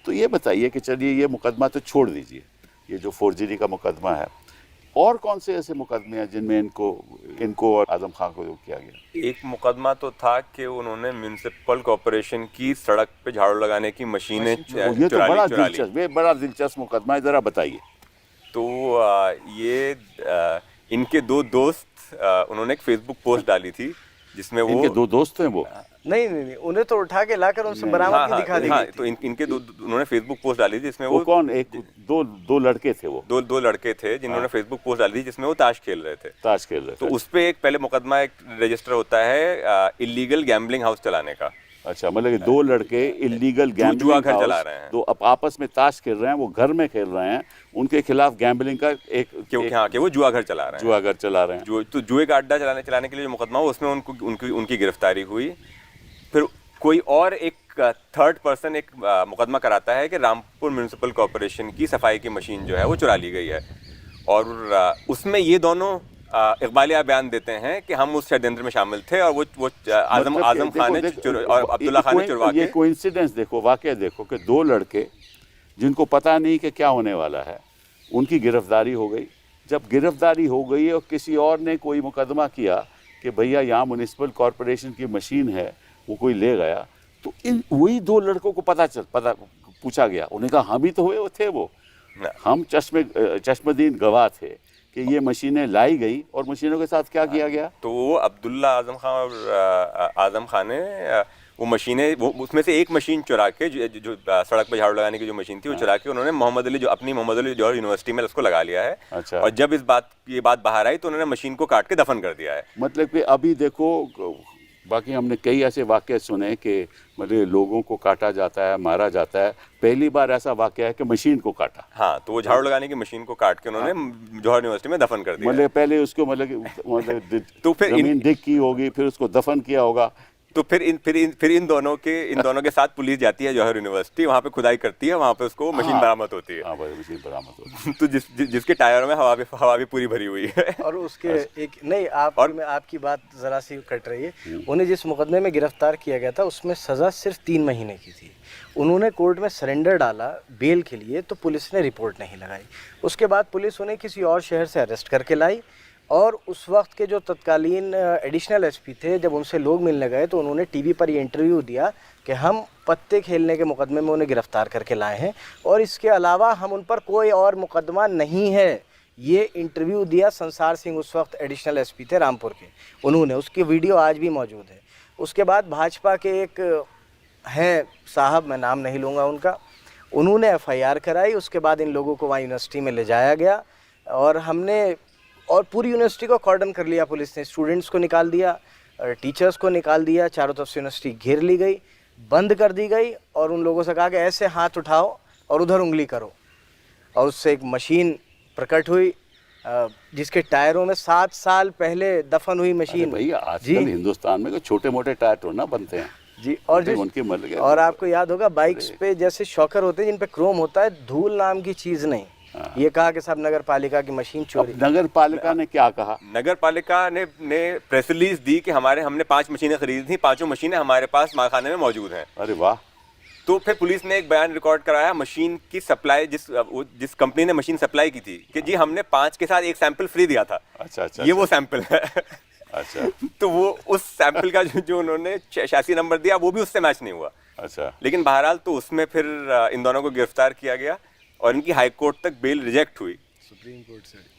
तो ये बताइए कि चलिए ये मुकदमा तो छोड़ दीजिए, ये जो फोर्जरी का मुकदमा है, और कौन से ऐसे मुकदमे हैं जिनमें इनको और आजम खान को किया गया? एक मुकदमा तो था कि उन्होंने म्यूनिसिपल कॉर्पोरेशन की सड़क पे झाड़ू लगाने की मशीनें ये तो बड़ा दिलचस्प मुकदमा है, जरा बताइए। तो ये इनके 2 दोस्त, उन्होंने एक फेसबुक पोस्ट डाली थी जिसमें वो इनके 2 दोस्त हैं वो नहीं, उन्हें तो उठा के लाकर उनसे बरामदगी दिखा दी गई। तो इनके उन्होंने फेसबुक पोस्ट डाली थी जिसमें वो कौन दो लड़के थे, वो दो लड़के थे जिन्होंने फेसबुक पोस्ट डाली थी जिसमें वो ताश खेल रहे थे। तो उस पे एक पहले मुकदमा एक रजिस्टर होता है इलीगल गैम्बलिंग हाउस चलाने का। अच्छा, मतलब कि 2 लड़के इलीगल गैम्बलिंग घर चला रहे हैं, तो अब आपस में ताश खेल रहे हैं, वो घर में खेल रहे हैं, उनके खिलाफ गैम्बलिंग का कि वो जुआ घर चला रहे हैं। तो जुए का अड्डा चलाने के लिए जो मुकदमा हुआ उसमें उनकी गिरफ्तारी हुई। फिर कोई और एक थर्ड पर्सन एक मुकदमा कराता है कि रामपुर म्यूनिसिपल कॉर्पोरेशन की सफाई की मशीन जो है वो चुरा ली गई है, और उसमें ये दोनों इकबालिया बयान देते हैं कि हम उस षड्यंत्र में शामिल थे और वो आजम खान ने और अब्दुल्ला खान ने चुरवा के। ये कोइंसिडेंस देखो, वाकया देखो कि 2 लड़के जिनको पता नहीं कि क्या होने वाला है, उनकी गिरफ्तारी हो गई। जब गिरफ्तारी हो गई और किसी और ने कोई मुकदमा किया कि भैया यहाँ म्यूनिसिपल कॉर्पोरेशन की मशीन है, वो कोई ले गया, तो वही 2 लड़कों को पता पूछा गया, उन्हें कहा हम भी तो हुए थे, वो हम चश्मदीद गवाह थे कि ये मशीनें लाई गई और मशीनों के साथ क्या किया गया। तो वो अब्दुल्ला आजम खान और आजम खान ने वो मशीनें, वो उसमें से एक मशीन चुरा के जो सड़क पर झाड़ू लगाने की जो मशीन थी वो चुरा के उन्होंने मोहम्मद अली जौहर यूनिवर्सिटी में उसको लगा लिया है। अच्छा। और जब ये बात बाहर आई तो उन्होंने मशीन को काट के दफन कर दिया है। मतलब कि अभी देखो, बाकी हमने कई ऐसे वाक़े सुने कि मतलब लोगों को काटा जाता है, मारा जाता है, पहली बार ऐसा वाक़या है कि मशीन को काटा। हाँ, तो वो झाड़ू लगाने की मशीन को काट के उन्होंने जौहर यूनिवर्सिटी में दफन कर दिया। मतलब पहले उसको तो फिर जमीन डिग की होगी, फिर उसको दफन किया होगा। तो फिर इन दोनों के साथ पुलिस जाती है जौहर यूनिवर्सिटी, वहाँ पे खुदाई करती है, वहाँ पे उसको मशीन बरामद होती है। हाँ भाई, मशीन बरामद होती है। तो जिसके टायरों में हवा भी पूरी भरी हुई है। और उसके एक नहीं आपकी बात जरा सी कट रही है। उन्हें जिस मुकदमे में गिरफ्तार किया गया था उसमें सज़ा सिर्फ 3 महीने की थी। उन्होंने कोर्ट में सरेंडर डाला बेल के लिए, तो पुलिस ने रिपोर्ट नहीं लगाई। उसके बाद पुलिस उन्हें किसी और शहर से अरेस्ट करके लाई, और उस वक्त के जो तत्कालीन एडिशनल एसपी थे, जब उनसे लोग मिलने गए तो उन्होंने टीवी पर ये इंटरव्यू दिया कि हम पत्ते खेलने के मुकदमे में उन्हें गिरफ्तार करके लाए हैं और इसके अलावा हम उन पर कोई और मुकदमा नहीं है। ये इंटरव्यू दिया संसार सिंह, उस वक्त एडिशनल एसपी थे रामपुर के, उन्होंने। उसकी वीडियो आज भी मौजूद है। उसके बाद भाजपा के एक हैं साहब, मैं नाम नहीं लूँगा उनका, उन्होंने FIR कराई। उसके बाद इन लोगों को वहाँ यूनिवर्सिटी में ले जाया गया और पूरी यूनिवर्सिटी को कॉर्डन कर लिया पुलिस ने, स्टूडेंट्स को निकाल दिया, टीचर्स को निकाल दिया, चारों तरफ से यूनिवर्सिटी घेर ली गई, बंद कर दी गई और उन लोगों से कहा कि ऐसे हाथ उठाओ और उधर उंगली करो। और उससे एक मशीन प्रकट हुई जिसके टायरों में 7 साल पहले दफन हुई मशीन। भैया आजकल हिंदुस्तान में छोटे मोटे टायर तो ना बनते हैं जी। और उनके मर गए। और आपको याद होगा बाइक्स पे जैसे शॉकर होते हैं जिन पे क्रोम होता है, धूल नाम की चीज नहीं। ये कहा कि साहब नगर पालिका की मशीन चोरी। नगर पालिका ने क्या कहा? नगर पालिका ने प्रेस रिलीज दी कि हमने 5 मशीनें खरीदी थी, 5 मशीनें हमारे पास माखाने में मौजूद हैं। अरे वाह। तो फिर पुलिस ने एक बयान रिकॉर्ड कराया मशीन की सप्लाई, जिस कंपनी ने मशीन सप्लाई की थी, कि जी हमने 5 के साथ एक सैंपल फ्री दिया था। अच्छा। ये वो सैंपल है। अच्छा। तो वो उस सैंपल का जो उन्होंने चैसी नंबर दिया वो भी उससे मैच नहीं हुआ। अच्छा। लेकिन बहरहाल तो उसमें फिर इन दोनों को गिरफ्तार किया गया और इनकी हाई कोर्ट तक बेल रिजेक्ट हुई।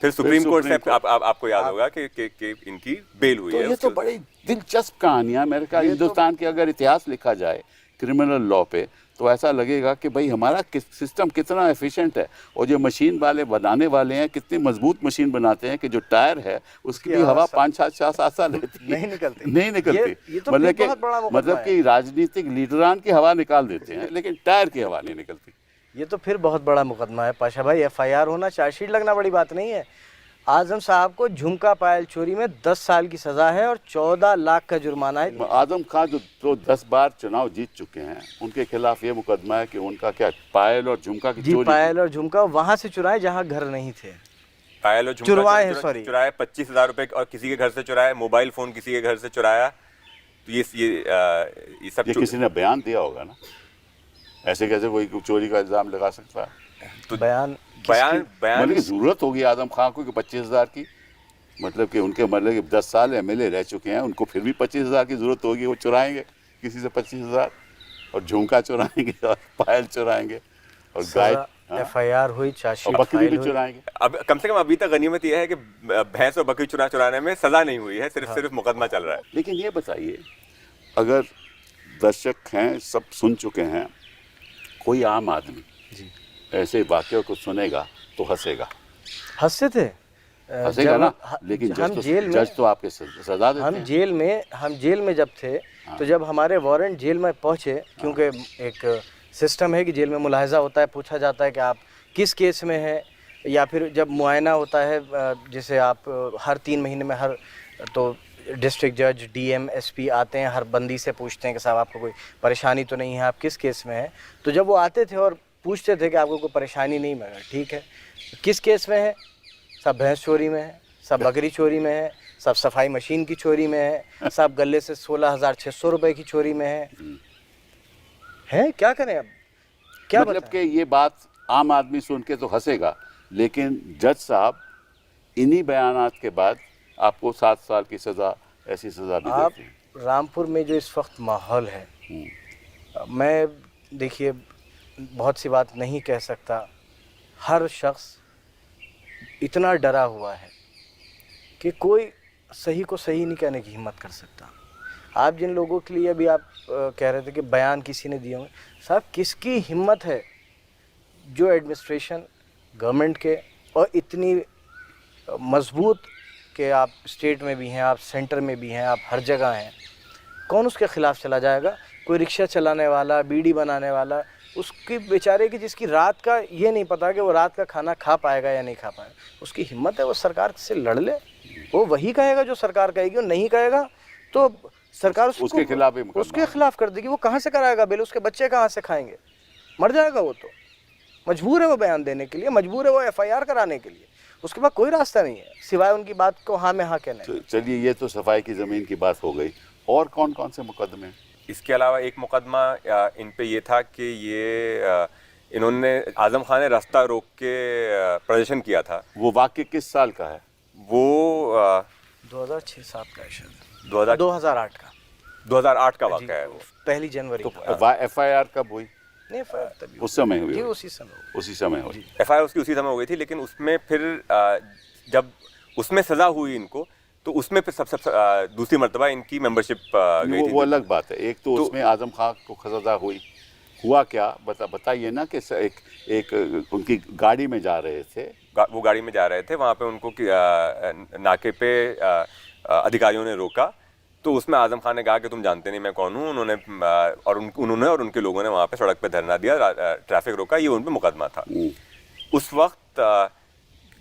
फिर सुप्रीम कोर्ट से आपको याद होगा कि इनकी बेल हुई है। ये तो बड़ी दिलचस्प कहानियां। मेरे ख्याल हिंदुस्तान के अगर इतिहास लिखा जाए क्रिमिनल लॉ पे तो ऐसा लगेगा कि भाई हमारा सिस्टम कितना एफिशिएंट है, और जो मशीन वाले बनाने वाले हैं कितनी मजबूत मशीन बनाते हैं कि जो टायर है उसकी भी हवा 5-7 साल रहती है, नहीं निकलती। ये तो मतलब कि राजनीतिक लीडरान की हवा निकाल देते हैं लेकिन टायर की हवा नहीं निकलती। ये तो फिर बहुत बड़ा मुकदमा है पाशा भाई। FIR होना, चार्जशीट लगना बड़ी बात नहीं है। आजम साहब को झुमका पायल चोरी में 10 साल की सजा है और 14 लाख का जुर्माना है। आजम खान जो 10 बार चुनाव जीत चुके हैं उनके खिलाफ ये मुकदमा है कि उनका क्या पायल और झुमका की चोरी। पायल और झुमका वहां से चुराए जहां घर नहीं थे। पायल और झुमका चुराए 25,000 रुपए, और किसी के घर से चुराया, मोबाइल फोन किसी के घर से चुराया। तो ये सब किसी ने बयान दिया होगा ना, ऐसे कैसे कोई चोरी का इल्जाम लगा सकता है? तो बयान मतलब की जरूरत होगी आजम खान को कि 25,000 की, मतलब कि उनके मतलब कि 10 साल MLA रह चुके हैं, उनको फिर भी 25,000 की जरूरत होगी। वो चुराएंगे किसी से 25,000 और झुमका चुराएंगे और पायल चुराएंगे और गाय। FIR हुई, चार्जशीट बकरी भी चुराएंगे। अब कम से कम अभी तक गनीमत यह है कि भैंस और बकरी चुराने में सजा नहीं हुई है, सिर्फ मुकदमा चल रहा है। लेकिन ये बताइए, अगर दर्शक हैं सब सुन चुके हैं, कोई आम आदमी ऐसे वाक्यों को सुनेगा तो हंसेगा। हंसते थे, हंसेगा ना, लेकिन जज तो आपके सजा देते हैं। हम जेल में जब थे तो जब हमारे वारंट जेल में पहुंचे, क्योंकि एक सिस्टम है कि जेल में मुलाहिजा होता है, पूछा जाता है कि आप किस केस में हैं, या फिर जब मुआयना होता है जैसे आप हर 3 महीने में तो डिस्ट्रिक्ट जज, DM, SP आते हैं, हर बंदी से पूछते हैं कि साहब आपको कोई परेशानी तो नहीं है, आप किस केस में हैं। तो जब वो आते थे और पूछते थे कि आपको कोई परेशानी नहीं, मैं ठीक है, किस केस में है? सब भैंस चोरी में है, सब बकरी चोरी में है, सब सफाई मशीन की चोरी में है, सब गले से 16,600 रुपए की चोरी में है। क्या करें अब, क्या मतलब कि ये बात आम आदमी सुन के तो हंसेगा, लेकिन जज साहब इन्हीं बयानात के बाद आपको 7 साल की सजा, ऐसी सजा भी देते हैं। रामपुर में जो इस वक्त माहौल है, मैं देखिए बहुत सी बात नहीं कह सकता, हर शख्स इतना डरा हुआ है कि कोई सही को सही नहीं कहने की हिम्मत कर सकता। आप जिन लोगों के लिए अभी आप कह रहे थे कि बयान किसी ने दिए होंगे, साहब किसकी हिम्मत है जो एडमिनिस्ट्रेशन गवर्नमेंट के और इतनी मजबूत कि आप स्टेट में भी हैं, आप सेंटर में भी हैं, आप हर जगह हैं, कौन उसके ख़िलाफ़ चला जाएगा? कोई रिक्शा चलाने वाला, बीड़ी बनाने वाला, उसकी बेचारे की जिसकी रात का ये नहीं पता कि वो रात का खाना खा पाएगा या नहीं खा पाएगा, उसकी हिम्मत है वो सरकार से लड़ ले, वो वही कहेगा जो सरकार कहेगी, वो नहीं कहेगा तो सरकार उसके खिलाफ कर देगी। वो कहाँ से कराएगा बिल, उसके बच्चे कहाँ से खाएंगे? मर जाएगा वो। तो मजबूर है वो बयान देने के लिए, मजबूर है वो FIR कराने के लिए, उसके पास कोई रास्ता नहीं है सिवाय उनकी बात को हाँ में हाँ कहने। चलिए, ये तो सफाई की ज़मीन की बात हो गई, और कौन कौन से मुकदमे? इसके अलावा एक मुकदमा इन पे ये था कि ये इन्होंने आजम खान ने रास्ता रोक के प्रदर्शन किया था। वो वाक़या किस साल का है? वो 2006-7 का है शायद, 2008 का वाक़या है वो। 1 जनवरी तो FIR कब हुई? नहीं, तभी उस समय हुई? जी, उसी समय हुई। FIR उसकी उसी समय हो गई थी, लेकिन उसमें फिर जब उसमें सज़ा हुई इनको, तो उसमें फिर सब दूसरी मर्तबा इनकी मेंबरशिप गई थी। वो अलग बात है। एक तो उसमें आजम खान को सज़ा हुई, हुआ क्या बताइए ना। कि एक उनकी गाड़ी में जा रहे थे, वो गाड़ी में जा रहे थे, वहाँ पे उनको नाके पे अधिकारियों ने रोका तो उसमें आजम खान ने कहा कि तुम जानते नहीं मैं कौन हूँ। उन्होंने और उनके लोगों ने वहाँ पे सड़क पे धरना दिया, ट्रैफिक रोका, ये उन पे मुकदमा था। उस वक्त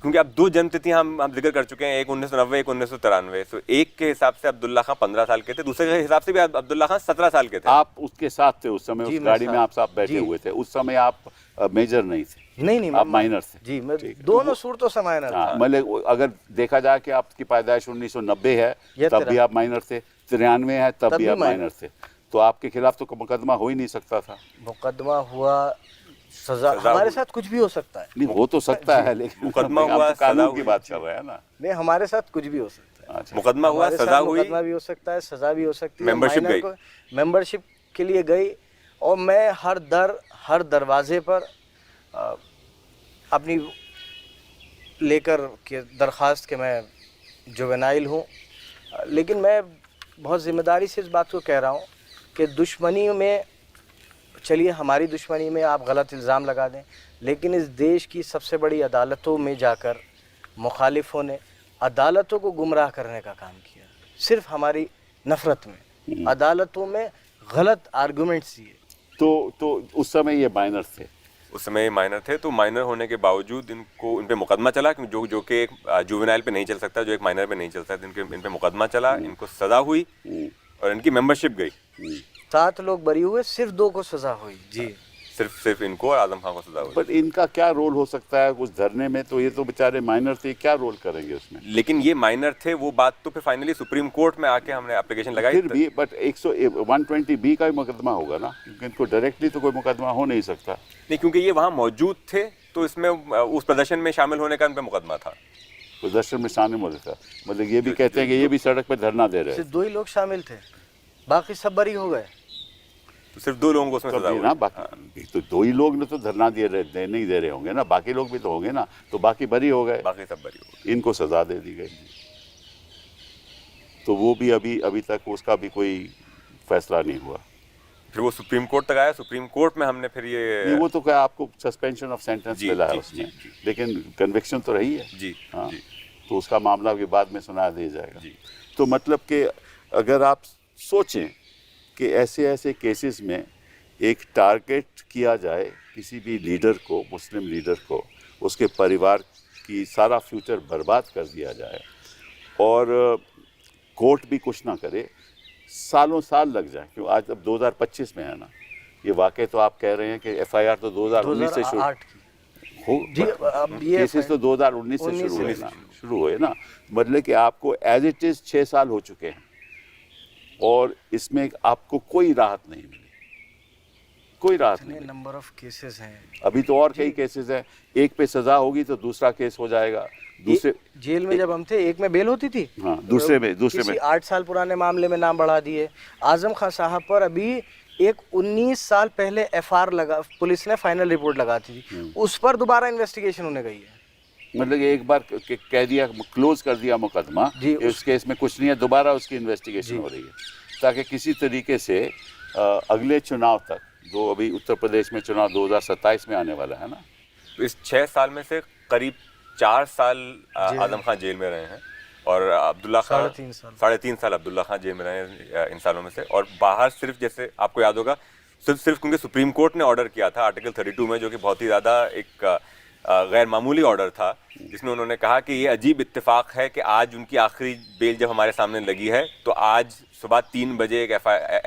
क्योंकि अब दो जन्मतिथियां हम जिक्र कर चुके हैं, एक 1990, एक 1993। तो एक के हिसाब से अब्दुल्ला खान 15 साल के थे, दूसरे के हिसाब से भी अब्दुल्ला खान 17 साल के थे। आप उसके साथ थे उस समय, जी, उस मैं गाड़ी में आप साथ बैठे जी। हुए थे। उस समय आप मेजर नहीं थे, नहीं आप माइनर थे। जी, मैं ठीक है। दोनों सूरतों से माइनर था। हाँ, मतलब अगर देखा जाए कि आपकी पैदाइश 1990 है या तब भी आप माइनर थे, 93 है तब भी आप माइनर थे, तो आपके खिलाफ तो मुकदमा हो ही नहीं सकता था। मुकदमा हुआ, सजा हमारे साथ कुछ भी हो सकता है। नहीं, हो तो सकता है, लेकिन मुकदमा हम हुआ, तो कानून सजा की हुई। बात कर रहे हैं ना। नहीं, हमारे साथ कुछ भी हो सकता है। अच्छा। मुकदमा हुआ, हमारे सजा साथ हुई, मुकदमा भी हो सकता है, सजा भी हो सकती है। मेंबरशिप माइनर गई। को मेंबरशिप के लिए गई, और मैं हर दरवाजे पर अपनी लेकर के दरख्वास्त के मैं जुवेनाइल हूँ। लेकिन मैं बहुत ज़िम्मेदारी से इस बात को कह रहा हूँ कि दुश्मनी में, चलिए हमारी दुश्मनी में आप गलत इल्ज़ाम लगा दें, लेकिन इस देश की सबसे बड़ी अदालतों में जाकर मुखालिफों ने अदालतों को गुमराह करने का काम किया। सिर्फ हमारी नफ़रत में अदालतों में गलत आर्गूमेंट्स दिए। तो उस समय ये माइनर थे। उस समय माइनर थे, तो माइनर होने के बावजूद इन पे मुकदमा चला, जो कि एक जुवेनाइल पे नहीं चल सकता, जो एक माइनर पे नहीं चलता। इन पे मुकदमा चला, इनको सजा हुई और इनकी मेंबरशिप गई। 7 लोग बरी हुए, सिर्फ 2 को सजा हुई। जी, सिर्फ इनको और आजम खान को सजा हुई। पर इनका क्या रोल हो सकता है कुछ धरने में? तो ये तो बेचारे माइनर थे, क्या रोल करेंगे उसमें? लेकिन ये माइनर थे, वो बात तो फिर फाइनली सुप्रीम कोर्ट में आके हमने एप्लीकेशन लगाई। फिर भी बट 120B का ही मुकदमा होगा ना, क्योंकि इनको डायरेक्टली तो कोई मुकदमा हो नहीं सकता। नहीं, क्योंकि ये वहाँ मौजूद थे, तो इसमें उस प्रदर्शन में शामिल होने का उन पे मुकदमा था। प्रदर्शन में शामिल हो था, मतलब ये भी कहते हैं कि ये भी सड़क पर धरना दे रहे सिर्फ 2 ही लोग शामिल थे, बाकी सब बरी हो गए। तो सिर्फ 2 लोगों को उसमें सजा हैं हुई ना। बाकी तो 2 ही लोग ने तो धरना नहीं दे रहे होंगे ना, बाकी लोग भी तो होंगे ना, तो बाकी बरी हो गए, बाकी सब बरी हो गए। इनको सजा दे दी गई। तो वो भी अभी तक उसका भी कोई फैसला नहीं हुआ। फिर वो सुप्रीम कोर्ट तक आया, सुप्रीम कोर्ट में हमने फिर नहीं, वो तो क्या आपको सस्पेंशन ऑफ सेंटेंस जी, मिला है जी, उसमें, जी। लेकिन कन्विक्शन तो रही है। जी, हाँ, जी। तो उसका मामला भी बाद में सुना दिया जाएगा। जी। तो मतलब कि अगर आप सोचें कि ऐसे केसेस में एक टारगेट किया जाए किसी भी लीडर को, मुस्लिम लीडर को, उसके परिवार की सारा फ्यूचर बर्बाद कर दिया जाए और कोर्ट भी कुछ ना करे, सालों साल लग जाए। क्यों आज अब 2025 में है ना, ये वाकई तो आप कह रहे हैं कि FIR तो 2019 से शुरू 2008 की। हो, जी, अब ये केसेस तो 2019 से शुरू हुए ना, मतलब कि आपको एज इट इज़ 6 साल हो चुके हैं और इसमें आपको कोई राहत नहीं मिली, कोई राहत नहीं। नंबर ऑफ केसेस हैं अभी तो और कई केसेस हैं, एक पे सजा होगी तो दूसरा केस हो जाएगा, दूसरे जेल में जब हम थे, एक में बेल होती थी, हाँ, दूसरे में किसी 8 साल पुराने मामले में नाम बढ़ा दिए। आजम खान साहब पर अभी एक 19 साल पहले FR लगा, पुलिस ने फाइनल रिपोर्ट लगाती थी, उस पर दोबारा इन्वेस्टिगेशन होने गई है। मतलब एक बार कह दिया, क्लोज कर दिया मुकदमा, जी, उस केस में कुछ नहीं है, दोबारा उसकी इन्वेस्टिगेशन हो रही है, ताकि किसी तरीके से अगले चुनाव तक, जो अभी उत्तर प्रदेश में चुनाव 2027 में आने वाला है ना, तो इस 6 साल में से करीब 4 साल आजम खान जेल में रहे हैं और अब्दुल्ला खान 3.5 साल अब्दुल्ला खान जेल में रहे हैं इन सालों में से। और बाहर सिर्फ, जैसे आपको याद होगा, सिर्फ क्योंकि सुप्रीम कोर्ट ने ऑर्डर किया था आर्टिकल 32 में, जो कि बहुत ही ज़्यादा एक गैर मामूली ऑर्डर था, जिसमें उन्होंने कहा कि ये अजीब इत्तेफाक है कि आज उनकी आखिरी बेल जब हमारे सामने लगी है, तो आज सुबह 3 बजे एक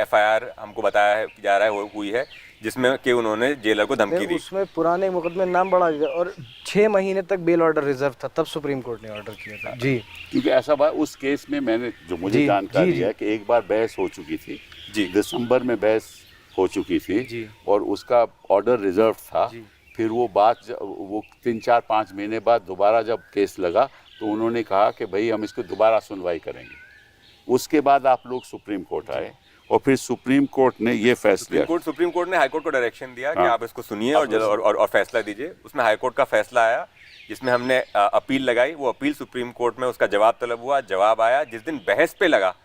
FIR हमको बताया जा रहा है हुई है, जिसमें कि उन्होंने जेलर को धमकी दी। उसमें पुराने मुकदमे नाम बढ़ा दिया और 6 महीने तक बेल ऑर्डर रिजर्व था, तब सुप्रीम कोर्ट ने ऑर्डर किया था। जी, क्योंकि ऐसा बात उस केस में मैंने जो मुझे जानकारी है कि एक बार बहस हो चुकी थी जी, दिसंबर में बहस हो चुकी थी जी, और उसका ऑर्डर रिजर्व था। फिर वो 3-4-5 महीने बाद दोबारा जब केस लगा तो उन्होंने कहा कि भाई हम इसको दोबारा सुनवाई करेंगे। उसके बाद आप लोग सुप्रीम कोर्ट आए और फिर सुप्रीम कोर्ट ने ये फैसला, सुप्रीम कोर्ट ने हाई कोर्ट को डायरेक्शन दिया कि आप इसको सुनिए और फैसला दीजिए। उसमें हाई कोर्ट का फैसला आया, जिसमें हमने अपील लगाई। वो अपील सुप्रीम कोर्ट में उसका जवाब तलब हुआ, जवाब आया। जिस दिन बहस पे लगा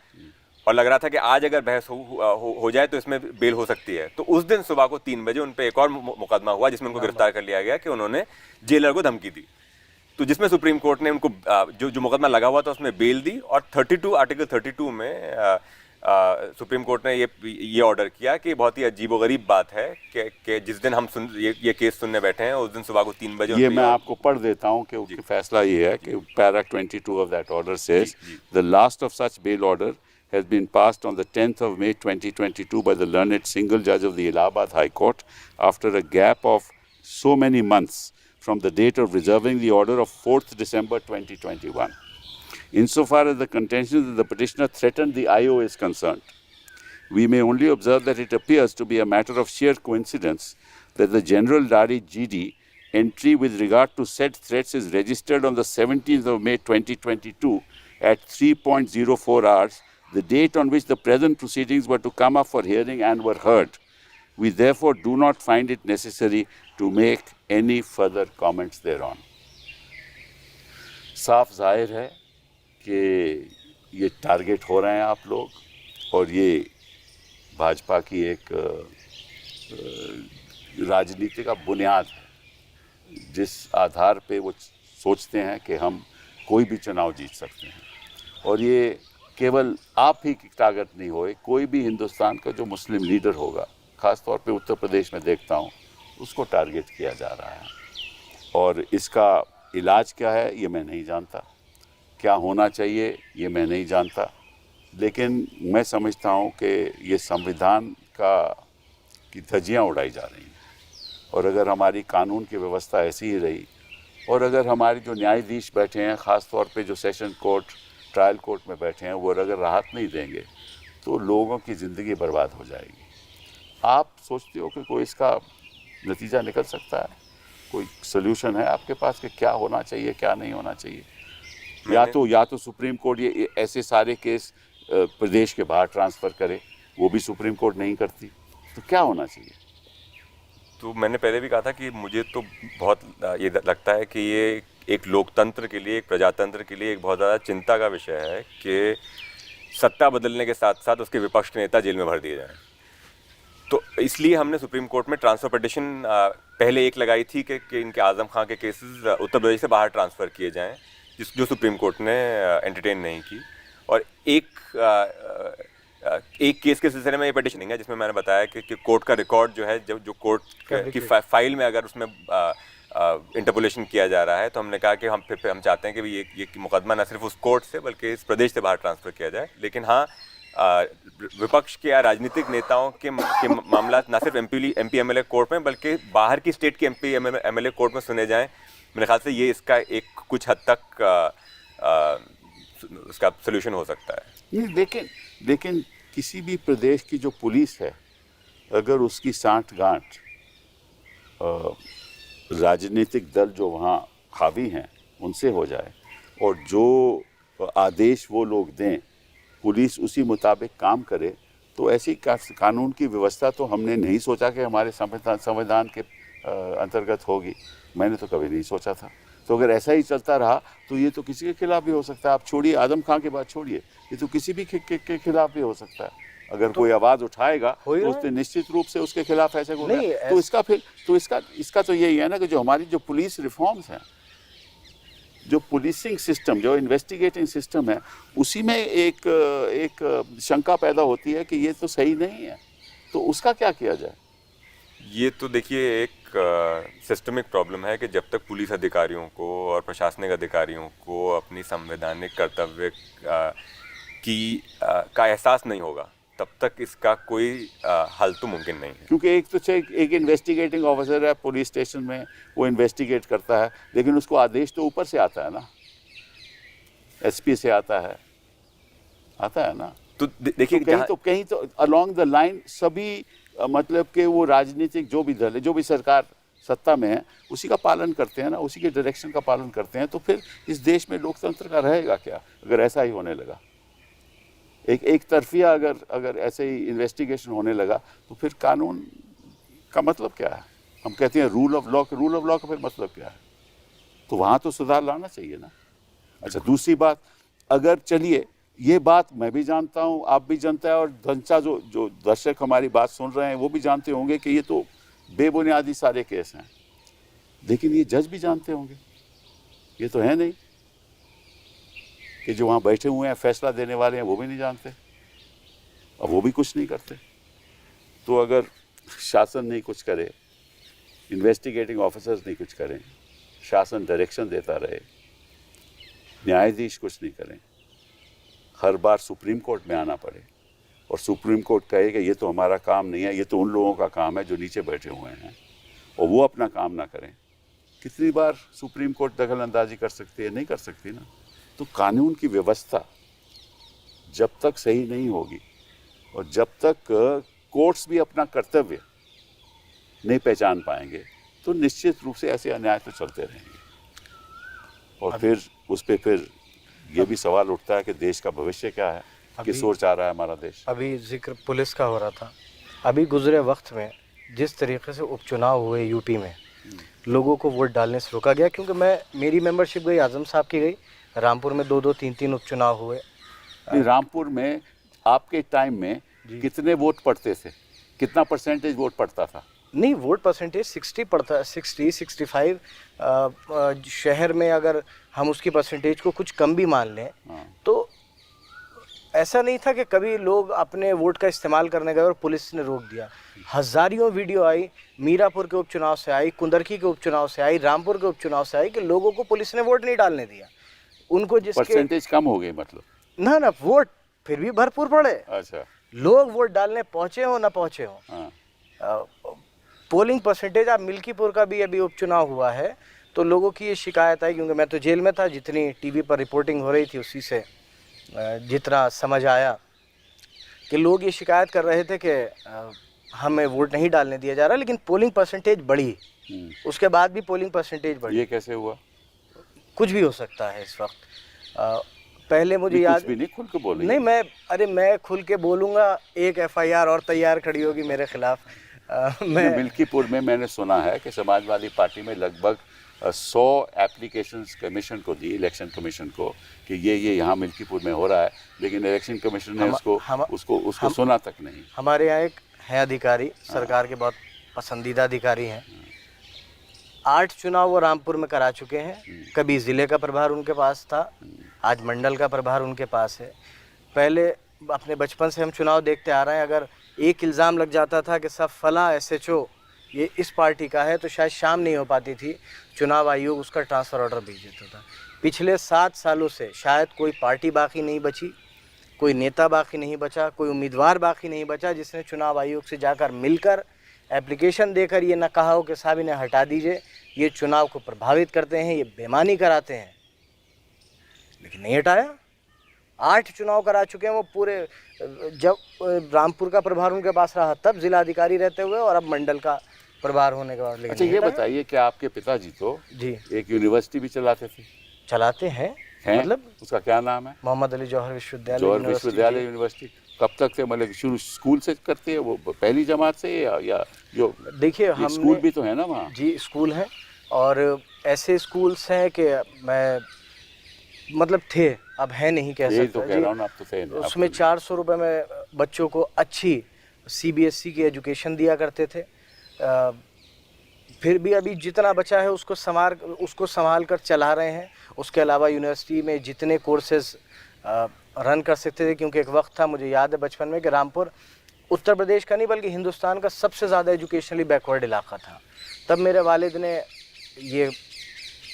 और लग रहा था कि आज अगर बहस हो जाए तो इसमें बेल हो सकती है, तो उस दिन सुबह को 3 बजे उन पे एक और मुकदमा हुआ, जिसमें उनको गिरफ्तार कर लिया गया कि उन्होंने जेलर को धमकी दी। तो जिसमें सुप्रीम कोर्ट ने उनको जो मुकदमा लगा हुआ था उसमें बेल दी और आर्टिकल 32 में सुप्रीम कोर्ट ने ये ऑर्डर किया कि बहुत ही अजीबोगरीब बात है कि जिस दिन हम ये केस सुनने बैठे हैं उस दिन सुबह को 3 बजे ये मैं आपको पढ़ देता हूं कि उसका फैसला ये है कि para 22 of that order says the last of such bail order has been passed on the 10th of May 2022 by the learned single judge of the Allahabad High Court after a gap of so many months from the date of reserving the order of 4th December 2021. Insofar as the contention that the petitioner threatened the IO is concerned, we may only observe that it appears to be a matter of sheer coincidence that the General Dari GD entry with regard to said threats is registered on the 17th of May 2022 at 3.04 hours, the date on which the present proceedings were to come up for hearing and were heard. We therefore do not find it necessary to make any further comments thereon. साफ जाहिर है कि ये target हो रहे हैं आप लोग और ये भाजपा की एक राजनीति का बुनियाद है जिस आधार पे वो सोचते हैं कि हम कोई भी चुनाव जीत सकते हैं और ये केवल आप ही की ताकत नहीं होए, कोई भी हिंदुस्तान का जो मुस्लिम लीडर होगा, ख़ास तौर पे उत्तर प्रदेश में देखता हूँ, उसको टारगेट किया जा रहा है और इसका इलाज क्या है ये मैं नहीं जानता, क्या होना चाहिए ये मैं नहीं जानता, लेकिन मैं समझता हूँ कि ये संविधान की धज्जियाँ उड़ाई जा रही हैं और अगर हमारी कानून की व्यवस्था ऐसी ही रही और अगर हमारे जो न्यायाधीश बैठे हैं, ख़ास तौर पे जो सेशन कोर्ट ट्रायल कोर्ट में बैठे हैं, वो अगर राहत नहीं देंगे तो लोगों की ज़िंदगी बर्बाद हो जाएगी। आप सोचते हो कि कोई इसका नतीजा निकल सकता है, कोई सल्यूशन है आपके पास कि क्या होना चाहिए क्या नहीं होना चाहिए? या तो सुप्रीम कोर्ट ये ऐसे सारे केस प्रदेश के बाहर ट्रांसफ़र करे, वो भी सुप्रीम कोर्ट नहीं करती, तो क्या होना चाहिए? तो मैंने पहले भी कहा था कि मुझे तो बहुत ये लगता है कि ये एक लोकतंत्र के लिए, एक प्रजातंत्र के लिए एक बहुत ज़्यादा चिंता का विषय है कि सत्ता बदलने के साथ साथ उसके विपक्ष के नेता जेल में भर दिए जाएं। तो इसलिए हमने सुप्रीम कोर्ट में ट्रांसफ़र पिटिशन पहले एक लगाई थी कि इनके आज़म खां के केसेस उत्तर प्रदेश से बाहर ट्रांसफ़र किए जाएं, जो सुप्रीम कोर्ट ने एंटरटेन नहीं की। और एक केस के सिलसिले में ये पिटिशन है जिसमें मैंने बताया कि कोर्ट का रिकॉर्ड जो है, जो कोर्ट की फाइल में अगर उसमें इंटरपोलेशन किया जा रहा है, तो हमने कहा कि हम चाहते हैं कि ये मुकदमा न सिर्फ उस कोर्ट से बल्कि इस प्रदेश से बाहर ट्रांसफ़र किया जाए। लेकिन हाँ, विपक्ष के या राजनीतिक नेताओं के मामला न सिर्फ एमपी एमएलए कोर्ट में बल्कि बाहर की स्टेट के एमपी एमएलए कोर्ट में सुने जाएं। मेरे ख्याल से ये इसका एक कुछ हद तक उसका सोल्यूशन हो सकता है। लेकिन किसी भी प्रदेश की जो पुलिस है, अगर उसकी सांठ-गांठ राजनीतिक दल जो वहाँ हावी हैं उनसे हो जाए और जो आदेश वो लोग दें पुलिस उसी मुताबिक काम करे, तो ऐसी कानून की व्यवस्था तो हमने नहीं सोचा कि हमारे संविधान के अंतर्गत होगी। मैंने तो कभी नहीं सोचा था। तो अगर ऐसा ही चलता रहा तो ये तो किसी के खिलाफ भी हो सकता है। आप छोड़िए, आजम खां की बात छोड़िए, ये तो किसी भी के खिलाफ भी हो सकता है। अगर कोई आवाज़ उठाएगा तो उसने निश्चित रूप से उसके खिलाफ ऐसे होगा। तो इसका तो यही है ना कि जो हमारी जो पुलिस रिफॉर्म्स हैं, जो पुलिसिंग सिस्टम, जो इन्वेस्टिगेटिंग सिस्टम है, उसी में एक शंका पैदा होती है कि ये तो सही नहीं है, तो उसका क्या किया जाए? ये तो देखिए एक सिस्टमिक प्रॉब्लम है कि जब तक पुलिस अधिकारियों को और प्रशासनिक अधिकारियों को अपनी संवैधानिक कर्तव्य का एहसास नहीं होगा, तब तक इसका कोई हल तो मुमकिन नहीं है। क्योंकि एक इन्वेस्टिगेटिंग ऑफिसर है पुलिस स्टेशन में, वो इन्वेस्टिगेट करता है, लेकिन उसको आदेश तो ऊपर से आता है ना, एसपी से आता है ना। तो देखिए कहीं तो अलोंग द लाइन सभी मतलब कि वो राजनीतिक जो भी दल है, जो भी सरकार सत्ता में है, उसी का पालन करते हैं ना, उसी के डायरेक्शन का पालन करते हैं। तो फिर इस देश में लोकतंत्र का रहेगा क्या अगर ऐसा ही होने लगा? एक तरफिया अगर ऐसे ही इन्वेस्टिगेशन होने लगा तो फिर कानून का मतलब क्या है? हम कहते हैं रूल ऑफ लॉ का फिर मतलब क्या है? तो वहाँ तो सुधार लाना चाहिए ना। अच्छा, दूसरी बात, अगर चलिए ये बात मैं भी जानता हूँ, आप भी जानते हैं, और धनचा जो दर्शक हमारी बात सुन रहे हैं वो भी जानते होंगे कि ये तो बेबुनियादी सारे केस हैं, लेकिन ये जज भी जानते होंगे, ये तो है नहीं कि जो वहाँ बैठे हुए हैं फैसला देने वाले हैं वो भी नहीं जानते। अब वो भी कुछ नहीं करते। तो अगर शासन नहीं कुछ करे, इन्वेस्टिगेटिंग ऑफिसर्स नहीं कुछ करें, शासन डायरेक्शन देता रहे, न्यायाधीश कुछ नहीं करें, हर बार सुप्रीम कोर्ट में आना पड़े और सुप्रीम कोर्ट कहे कि ये तो हमारा काम नहीं है, ये तो उन लोगों का काम है जो नीचे बैठे हुए हैं, और वो अपना काम ना करें, कितनी बार सुप्रीम कोर्ट दखल अंदाजी कर सकती है? नहीं कर सकती ना। तो कानून की व्यवस्था जब तक सही नहीं होगी और जब तक कोर्ट्स भी अपना कर्तव्य नहीं पहचान पाएंगे तो निश्चित रूप से ऐसे अन्याय तो चलते रहेंगे। और फिर उस पर फिर ये भी सवाल उठता है कि देश का भविष्य क्या है, किस ओर जा रहा है हमारा देश। अभी जिक्र पुलिस का हो रहा था, अभी गुजरे वक्त में जिस तरीके से उपचुनाव हुए यूपी में, लोगों को वोट डालने से रोका गया। क्योंकि मेरी मेंबरशिप गई, आजम साहब की गई, रामपुर में 2-2, 3-3 उपचुनाव हुए। रामपुर में आपके टाइम में कितने वोट पड़ते थे? कितना परसेंटेज वोट पड़ता था? नहीं, वोट परसेंटेज 60 पड़ता, 60-65। शहर में अगर हम उसकी परसेंटेज को कुछ कम भी मान लें तो ऐसा नहीं था कि कभी लोग अपने वोट का इस्तेमाल करने गए और पुलिस ने रोक दिया। हजारियों वीडियो आई, मीरापुर के उपचुनाव से आई, कुंदरकी के उपचुनाव से आई, रामपुर के उपचुनाव से आई कि लोगों को पुलिस ने वोट नहीं डालने दिया। उनको जिसके परसेंटेज कम हो गई मतलब? ना, वोट फिर भी भरपूर पड़े। अच्छा, लोग वोट डालने पहुंचे हो ना पहुंचे हो। हाँ। पोलिंग परसेंटेज, आप मिल्कीपुर का भी अभी उपचुनाव हुआ है तो लोगों की ये शिकायत आई, क्योंकि मैं तो जेल में था, जितनी टीवी पर रिपोर्टिंग हो रही थी उसी से जितना समझ आया कि लोग ये शिकायत कर रहे थे कि हमें वोट नहीं डालने दिया जा रहा, लेकिन पोलिंग परसेंटेज बढ़ी। उसके बाद भी पोलिंग परसेंटेज बढ़ी। ये कैसे हुआ? कुछ भी हो सकता है इस वक्त। पहले मुझे याद कुछ भी नहीं, खुल के बोलिए। नहीं, मैं खुल के बोलूँगा, एक FIR और तैयार खड़ी होगी मेरे खिलाफ। मैं मिल्कीपुर में मैंने सुना है कि समाजवादी पार्टी में लगभग 100 एप्लीकेशंस कमीशन को दी, इलेक्शन कमीशन को, कि ये यहाँ मिल्कीपुर में हो रहा है, लेकिन इलेक्शन कमीशन ने उसको सुना तक नहीं। हमारे यहाँ एक है अधिकारी, सरकार के बहुत पसंदीदा अधिकारी हैं। 8 चुनाव वो रामपुर में करा चुके हैं। कभी ज़िले का प्रभार उनके पास था, आज मंडल का प्रभार उनके पास है। पहले अपने बचपन से हम चुनाव देखते आ रहे हैं, अगर एक इल्ज़ाम लग जाता था कि सब फला SHO ये इस पार्टी का है तो शायद शाम नहीं हो पाती थी, चुनाव आयोग उसका ट्रांसफ़र ऑर्डर भेज देता था। पिछले 7 सालों से शायद कोई पार्टी बाकी नहीं बची, कोई नेता बाकी नहीं बचा, कोई उम्मीदवार बाकी नहीं बचा जिसने चुनाव आयोग से जाकर मिलकर एप्लीकेशन देकर ये ना कहा हो कि साहब इन्हें हटा दीजिए, ये चुनाव को प्रभावित करते हैं, ये बेईमानी कराते हैं, लेकिन नहीं हटाया। 8 चुनाव करा चुके हैं वो पूरे। जब रामपुर का प्रभार उनके पास रहा तब जिलाधिकारी रहते हुए, और अब मंडल का प्रभार होने के बाद। अच्छा, ये बताइए कि आपके पिताजी तो जी एक यूनिवर्सिटी भी चलाते थे? चलाते हैं, मतलब उसका क्या नाम है? मोहम्मद अली जौहर विश्वविद्यालय। जौहर विश्वविद्यालय यूनिवर्सिटी। कब तक से, मतलब शुरू स्कूल से करते हैं वो, पहली जमात से, या जो देखिए हम स्कूल भी तो है ना वहाँ? जी, स्कूल हैं, और ऐसे स्कूल्स हैं कि मैं मतलब थे, अब है नहीं कह सकता। तो कह रहा हूँ ना, अब तो थे। उसमें 400 रुपये में बच्चों को अच्छी CBSE की एजुकेशन दिया करते थे। फिर भी अभी जितना बचा है उसको संभाल कर चला रहे हैं। उसके अलावा यूनिवर्सिटी में जितने कोर्सेज रन कर सकते थे, क्योंकि एक वक्त था, मुझे याद है बचपन में, कि रामपुर उत्तर प्रदेश का नहीं बल्कि हिंदुस्तान का सबसे ज़्यादा एजुकेशनली बैकवर्ड इलाका था। तब मेरे वालिद ने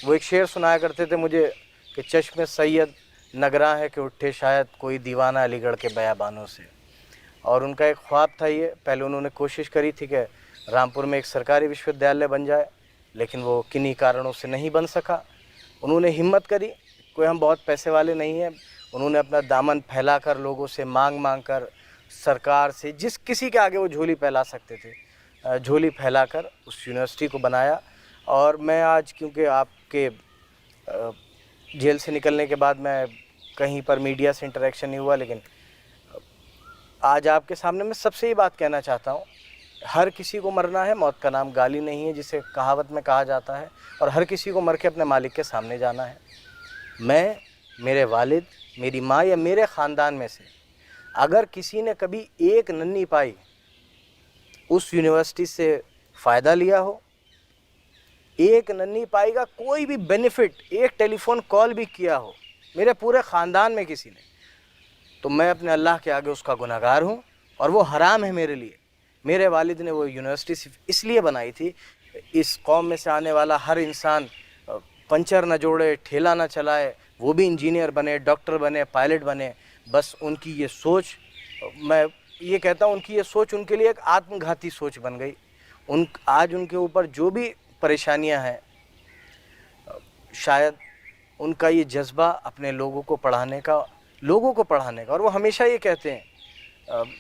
वो एक शेर सुनाया करते थे मुझे कि चश्मे सैयद नगरा है कि उठे शायद कोई दीवाना अलीगढ़ के बयाबानों से। और उनका एक ख्वाब था ये, पहले उन्होंने कोशिश करी थी कि रामपुर में एक सरकारी विश्वविद्यालय बन जाए, लेकिन वो किन्हीं कारणों से नहीं बन सका। उन्होंने हिम्मत करी, कोई हम बहुत पैसे वाले नहीं हैं, उन्होंने अपना दामन फैलाकर लोगों से मांग कर, सरकार से, जिस किसी के आगे वो झोली फैला सकते थे, झोली फैलाकर उस यूनिवर्सिटी को बनाया। और मैं आज, क्योंकि आपके जेल से निकलने के बाद मैं कहीं पर मीडिया से इंटरेक्शन नहीं हुआ, लेकिन आज आपके सामने मैं सबसे ये बात कहना चाहता हूँ, हर किसी को मरना है, मौत का नाम गाली नहीं है जिसे कहावत में कहा जाता है, और हर किसी को मर के अपने मालिक के सामने जाना है। मैं, मेरे वालिद, मेरी माँ या मेरे ख़ानदान में से अगर किसी ने कभी एक नन्ही पाई उस यूनिवर्सिटी से फ़ायदा लिया हो, एक नन्ही पाई का कोई भी बेनिफिट, एक टेलीफोन कॉल भी किया हो मेरे पूरे ख़ानदान में किसी ने, तो मैं अपने अल्लाह के आगे उसका गुनहगार हूँ। और वो हराम है मेरे लिए। मेरे वालिद ने वो यूनिवर्सिटी सिर्फ इसलिए बनाई थी, इस कौम में से आने वाला हर इंसान पंचर न जोड़े, ठेला न चलाए, वो भी इंजीनियर बने, डॉक्टर बने, पायलट बने। बस उनकी ये सोच, मैं ये कहता हूँ उनकी ये सोच उनके लिए एक आत्मघाती सोच बन गई। आज उनके ऊपर जो भी परेशानियाँ हैं, शायद उनका ये जज्बा अपने लोगों को पढ़ाने का, और वो हमेशा ये कहते हैं,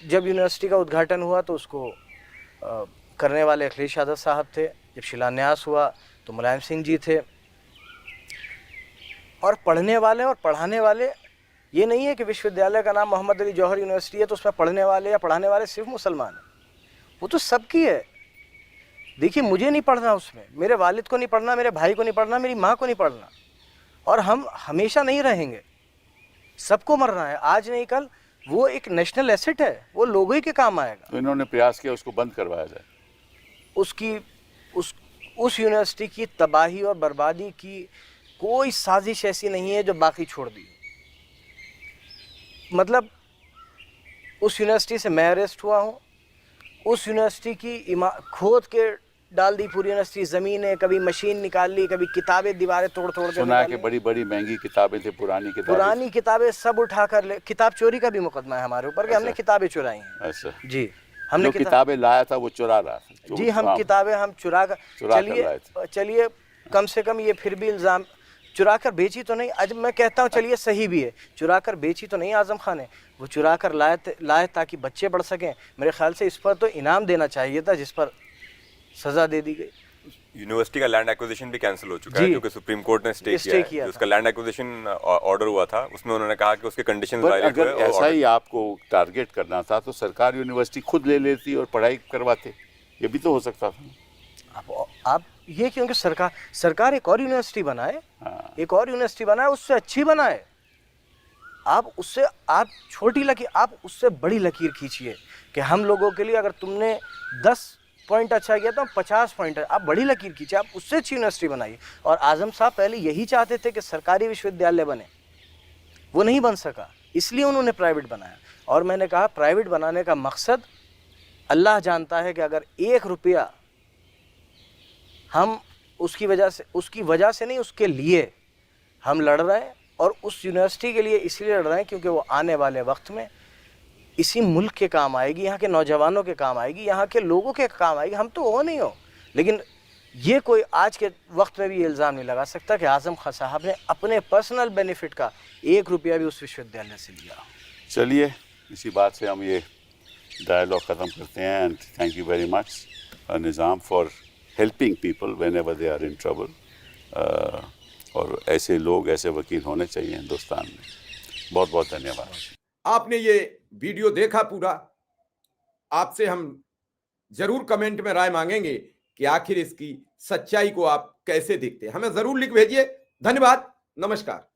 जब यूनिवर्सिटी का उद्घाटन हुआ तो उसको करने वाले अखिलेश यादव साहब थे, जब शिलान्यास हुआ तो मुलायम सिंह जी थे। और पढ़ने वाले और पढ़ाने वाले, ये नहीं है कि विश्वविद्यालय का नाम मोहम्मद अली जौहर यूनिवर्सिटी है तो उसमें पढ़ने वाले या पढ़ाने वाले सिर्फ मुसलमान हैं, वो तो सबकी है। देखिए, मुझे नहीं पढ़ना उसमें, मेरे वालिद को नहीं पढ़ना, मेरे भाई को नहीं पढ़ना, मेरी माँ को नहीं पढ़ना, और हम हमेशा नहीं रहेंगे, सबको मरना है, आज नहीं कल। वो एक नेशनल एसेट है, वो लोगों ही के काम आएगा। तो इन्होंने प्रयास किया उसको बंद करवाया जाए। उस यूनिवर्सिटी की तबाही और बर्बादी की कोई साजिश ऐसी नहीं है जो बाकी छोड़ दी। मतलब उस यूनिवर्सिटी से मैं अरेस्ट हुआ हूँ, उस यूनिवर्सिटी की खोद के डाल दी पूरी यूनिवर्सिटी, ज़मीनें, कभी मशीन निकाल ली, कभी किताबें दीवारें तोड़ तोड़ के सुना है कि बड़ी बड़ी महंगी किताबें थी, पुरानी किताबें सब उठा कर ले। किताब चोरी का भी मुकदमा है हमारे ऊपर कि हमने किताबें चुराई हैं। अच्छा जी, हमने किताबें लाया था वो चुरा रहा था। जी, हम किताबें हम चुरा कर चलिए कम से कम ये फिर भी इल्ज़ाम, चुरा कर बेची तो नहीं, आज मैं कहता हूँ चलिए सही भी है, चुरा कर बेची तो नहीं आज़म खान ने, वो चुरा कर लाए ताकि बच्चे पढ़ सकें। मेरे ख्याल से इस पर तो इनाम देना चाहिए था, जिस पर सजा दे दी गई। यूनिवर्सिटी का लैंड एक्विजिशन भी कैंसिल हो चुका है क्योंकि सुप्रीम कोर्ट ने स्टे किया है। उसका लैंड एक्विजिशन ऑर्डर हुआ था, उसमें उन्होंने कहा कि उसके कंडीशंस वायलेट हुए। अगर ऐसा ही आपको टारगेट करना था तो सरकार यूनिवर्सिटी खुद ले लेती और पढ़ाई करवाते, ये भी तो हो सकता था। आप ये क्योंकि सरकार एक और यूनिवर्सिटी बनाए, एक और यूनिवर्सिटी बनाए, उससे अच्छी बनाए। आप छोटी लकीर, आप उससे बड़ी लकीर खींचिए कि हम लोगों के लिए, अगर तुमने 10 पॉइंट अच्छा किया तो 50 पॉइंट, आप बड़ी लकीर खींचिए, आप उससे अच्छी यूनिवर्सिटी बनाइए। और आज़म साहब पहले यही चाहते थे कि सरकारी विश्वविद्यालय बने, वो नहीं बन सका, इसलिए उन्होंने प्राइवेट बनाया। और मैंने कहा प्राइवेट बनाने का मकसद अल्लाह जानता है कि अगर 1 रुपया हम उसकी वजह से नहीं, उसके लिए हम लड़ रहे हैं, और उस यूनिवर्सिटी के लिए इसलिए लड़ रहे हैं क्योंकि वो आने वाले वक्त में इसी मुल्क के काम आएगी, यहाँ के नौजवानों के काम आएगी, यहाँ के लोगों के काम आएगी। हम तो हो नहीं हो, लेकिन ये कोई आज के वक्त में भी ये इल्ज़ाम नहीं लगा सकता कि आज़म खान साहब ने अपने पर्सनल बेनिफिट का 1 रुपया भी उस विश्वविद्यालय से लिया। चलिए, इसी बात से हम ये डायलॉग ख़त्म करते हैं। And thank you very much Nizam for helping people whenever they are in trouble. और ऐसे लोग, ऐसे वकील होने चाहिए हिंदुस्तान में। बहुत बहुत धन्यवाद। आपने ये वीडियो देखा पूरा, आपसे हम जरूर कमेंट में राय मांगेंगे कि आखिर इसकी सच्चाई को आप कैसे देखते हैं। हमें जरूर लिख भेजिए। धन्यवाद, नमस्कार।